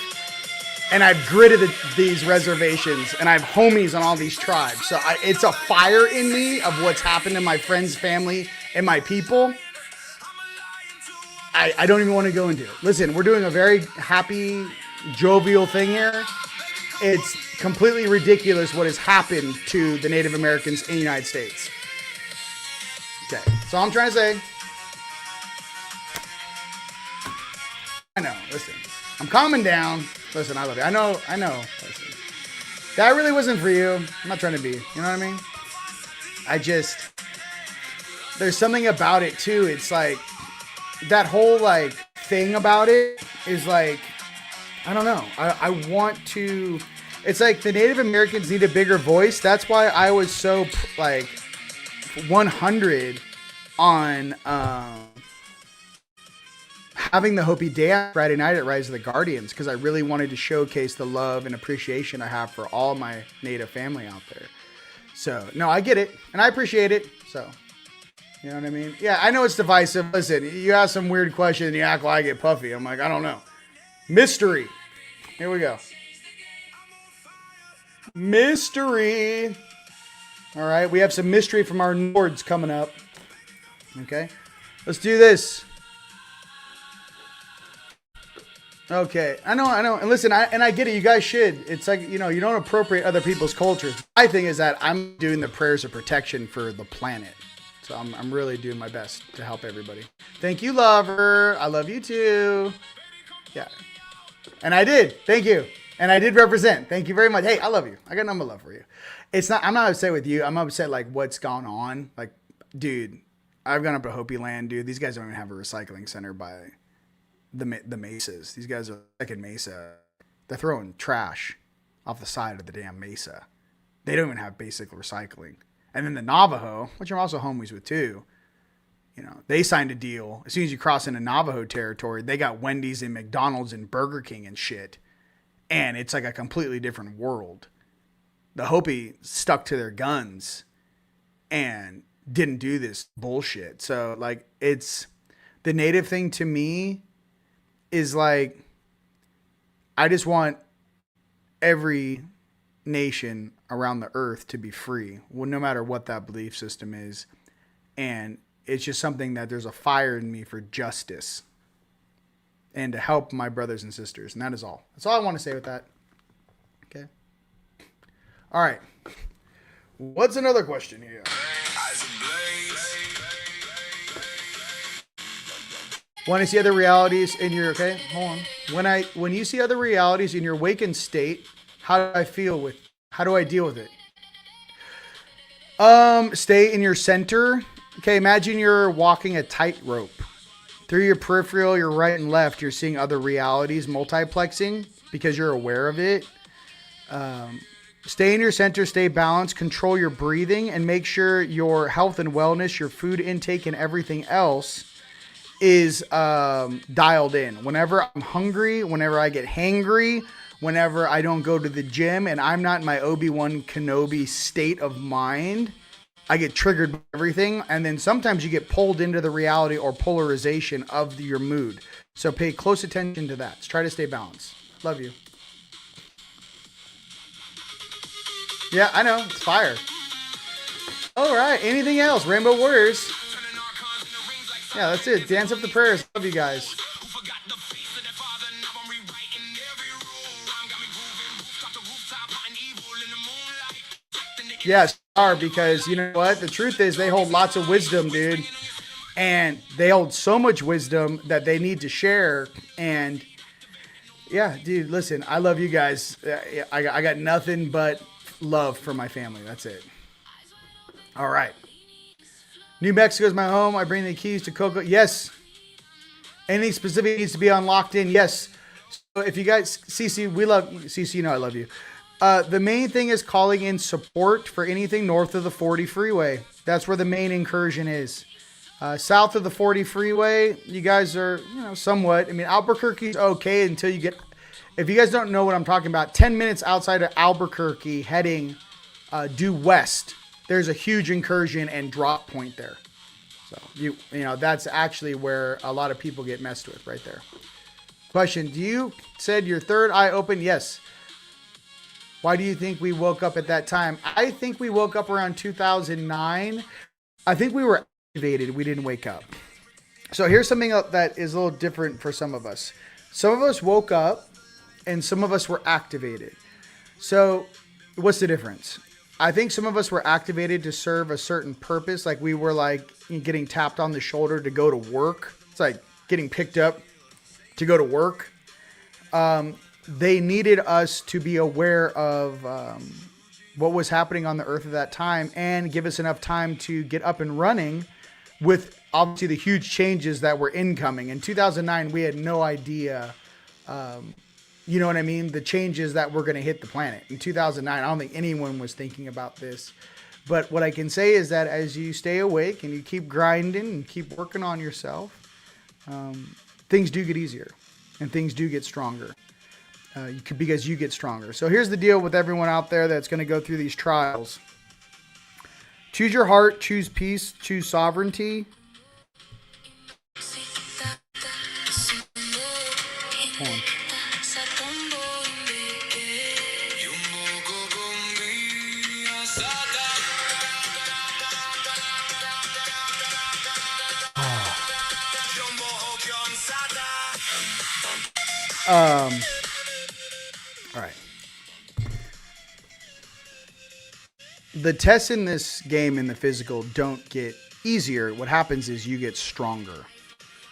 And I've gridded these reservations, and I have homies on all these tribes. So it's a fire in me of what's happened to my friends, family, and my people. I don't even want to go into it. Listen, we're doing a very happy, jovial thing here. It's completely ridiculous what has happened to the Native Americans in the United States. Okay, so I'm trying to say, I know, listen, I'm calming down. Listen, I love you. I know. Listen. That really wasn't for you. I'm not trying to be. You know what I mean? There's something about it too. It's like that whole like thing about it is like, I don't know. I want to, it's like the Native Americans need a bigger voice. That's why I was so like 100 on having the Hopi Day Friday night at Rise of the Guardians, because I really wanted to showcase the love and appreciation I have for all my Native family out there. So, no, I get it, and I appreciate it, so, you know what I mean? Yeah, I know it's divisive. Listen, you ask some weird question, and you act like I get puffy. I'm like, I don't know. Mystery. Here we go. Mystery. All right, we have some mystery from our Nords coming up. Okay, let's do this. Okay, I know, and listen, I get it. You guys should. It's like, you know, you don't appropriate other people's cultures. My thing is that I'm doing the prayers of protection for the planet, so I'm really doing my best to help everybody. Thank you, lover. I love you too. Yeah, and I did. Thank you, and I did represent. Thank you very much. Hey, I love you. I got nothing but love for you. It's not. I'm not upset with you. I'm upset like what's gone on. Like, dude, I've gone up to Hopi Land, dude. These guys don't even have a recycling center by the mesas. These guys are like in mesa. They're throwing trash off the side of the damn mesa. They don't even have basic recycling. And then the Navajo, which I'm also homies with too, you know, they signed a deal. As soon as you cross into Navajo territory, they got Wendy's and McDonald's and Burger King and shit. And it's like a completely different world. The Hopi stuck to their guns and didn't do this bullshit. So like, it's the Native thing to me is like, I just want every nation around the earth to be free, well, no matter what that belief system is. And it's just something that there's a fire in me for justice and to help my brothers and sisters. And that is all. That's all I want to say with that. Okay. All right. What's another question here? Want to see other realities in your, okay, hold on. When you see other realities in your awakened state, how do I deal with it? Stay in your center. Okay, imagine you're walking a tightrope. Through your peripheral, your right and left, you're seeing other realities multiplexing because you're aware of it. Stay in your center, stay balanced, control your breathing, and make sure your health and wellness, your food intake, and everything else is dialed in. Whenever I'm hungry, whenever I get hangry, whenever I don't go to the gym and I'm not in my Obi-Wan Kenobi state of mind, I get triggered by everything. And then sometimes you get pulled into the reality or polarization of your mood. So pay close attention to that. Try to stay balanced. Love you. Yeah, I know. It's fire. All right. Anything else? Rainbow Warriors. Yeah, that's it. Dance up the prayers. Love you guys. Yes, are, because you know what? The truth is they hold lots of wisdom, dude. And they hold so much wisdom that they need to share. And yeah, dude, listen, I love you guys. I got nothing but love for my family. That's it. All right. New Mexico is my home. I bring the keys to Coco. Yes. Anything specific needs to be unlocked in. Yes. So if you guys, CC, we love CC. You know I love you. The main thing is calling in support for anything north of the 40 freeway. That's where the main incursion is. South of the 40 freeway, you guys are, you know, somewhat. I mean, Albuquerque's okay until you get. If you guys don't know what I'm talking about, 10 minutes outside of Albuquerque, heading due west, there's a huge incursion and drop point there. So you know that's actually where a lot of people get messed with right there. Question: do you said your third eye opened? Yes. Why do you think we woke up at that time? I think we woke up around 2009. I think we were activated. We didn't wake up. So here's something that is a little different for some of us. Some of us woke up and some of us were activated. So what's the difference? I think some of us were activated to serve a certain purpose. Like we were like getting tapped on the shoulder to go to work. It's like getting picked up to go to work. they needed us to be aware of what was happening on the earth at that time and give us enough time to get up and running with obviously the huge changes that were incoming. In 2009, we had no idea, you know what I mean? The changes that were going to hit the planet. In 2009, I don't think anyone was thinking about this. But what I can say is that as you stay awake and you keep grinding and keep working on yourself, things do get easier and things do get stronger. Because you get stronger. So here's the deal with everyone out there that's going to go through these trials. Choose your heart, choose peace, choose sovereignty. Hold on. All right. The tests in this game in the physical don't get easier. What happens is you get stronger.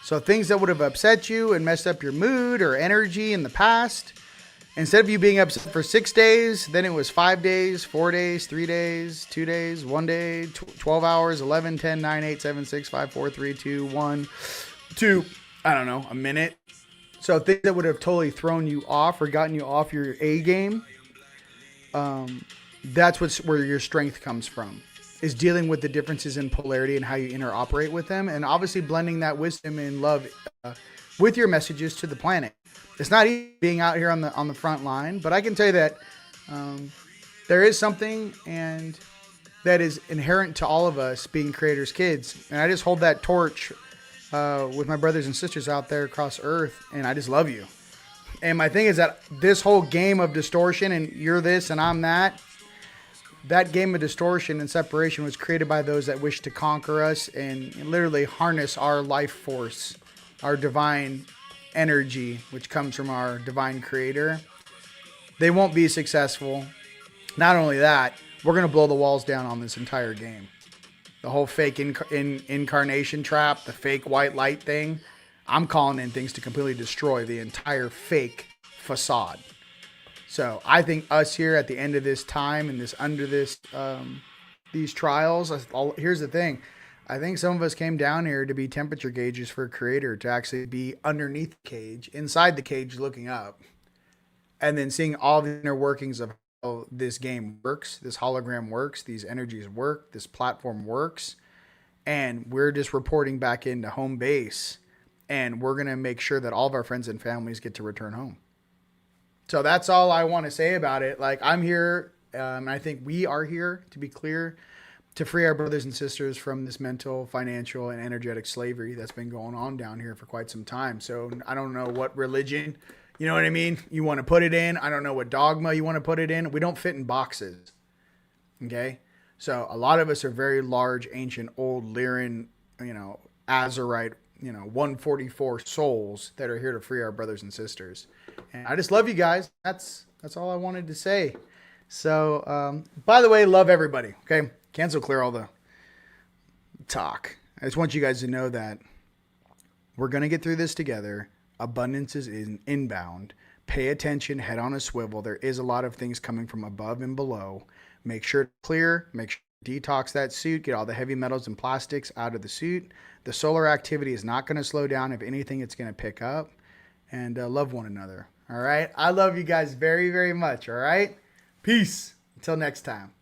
So things that would have upset you and messed up your mood or energy in the past, instead of you being upset for 6 days, then it was 5 days, 4 days, 3 days, 2 days, 1 day, 12 hours, 11, 10, 9, 8, 7, 6, 5, 4, 3, 2, 1, 2, I don't know, a minute. So things that would have totally thrown you off or gotten you off your A game, that's where your strength comes from, is dealing with the differences in polarity and how you interoperate with them, and obviously blending that wisdom and love with your messages to the planet. It's not easy being out here on the front line, but I can tell you that there is something and that is inherent to all of us being creators' kids, and I just hold that torch with my brothers and sisters out there across Earth, and I just love you. And my thing is that this whole game of distortion, and you're this and I'm that game of distortion and separation was created by those that wish to conquer us and literally harness our life force, our divine energy, which comes from our divine creator. They won't be successful. Not only that, we're going to blow the walls down on this entire game. The whole fake incarnation trap, the fake white light thing, I'm calling in things to completely destroy the entire fake facade. So I think us here at the end of this time and these trials, here's the thing. I think some of us came down here to be temperature gauges for a creator, to actually be underneath the cage, inside the cage looking up, and then seeing all the inner workings of how this game works, this hologram works, these energies work, this platform works, and we're just reporting back into home base, and we're going to make sure that all of our friends and families get to return home. So that's all I want to say about it. Like, I'm here, and I think we are here, to be clear, to free our brothers and sisters from this mental, financial, and energetic slavery that's been going on down here for quite some time. So I don't know what religion, you know what I mean, you want to put it in. I don't know what dogma you want to put it in. We don't fit in boxes. Okay? So a lot of us are very large, ancient, old Lyran, Azurite, 144 souls that are here to free our brothers and sisters. And I just love you guys. That's all I wanted to say. So, by the way, love everybody. Okay? Cancel clear all the talk. I just want you guys to know that we're going to get through this together. Abundance is inbound. Pay attention. Head on a swivel. There is a lot of things coming from above and below. Make sure to clear. Make sure to detox that suit. Get all the heavy metals and plastics out of the suit. The solar activity is not going to slow down. If anything, it's going to pick up. And love one another. All right? I love you guys very, very much. All right? Peace. Until next time.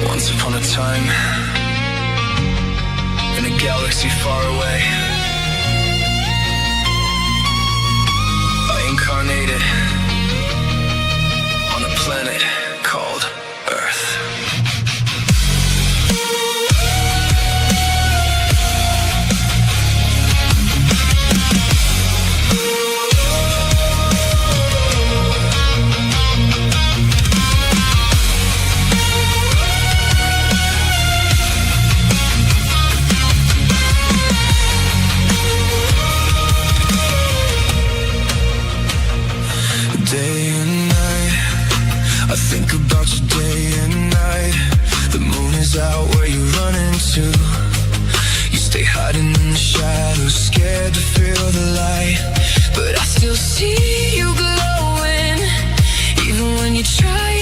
Once upon a time, in a galaxy far away, I incarnated on a planet called Earth. to. You stay hiding in the shadows, scared to feel the light. But I still see you glowing, even when you try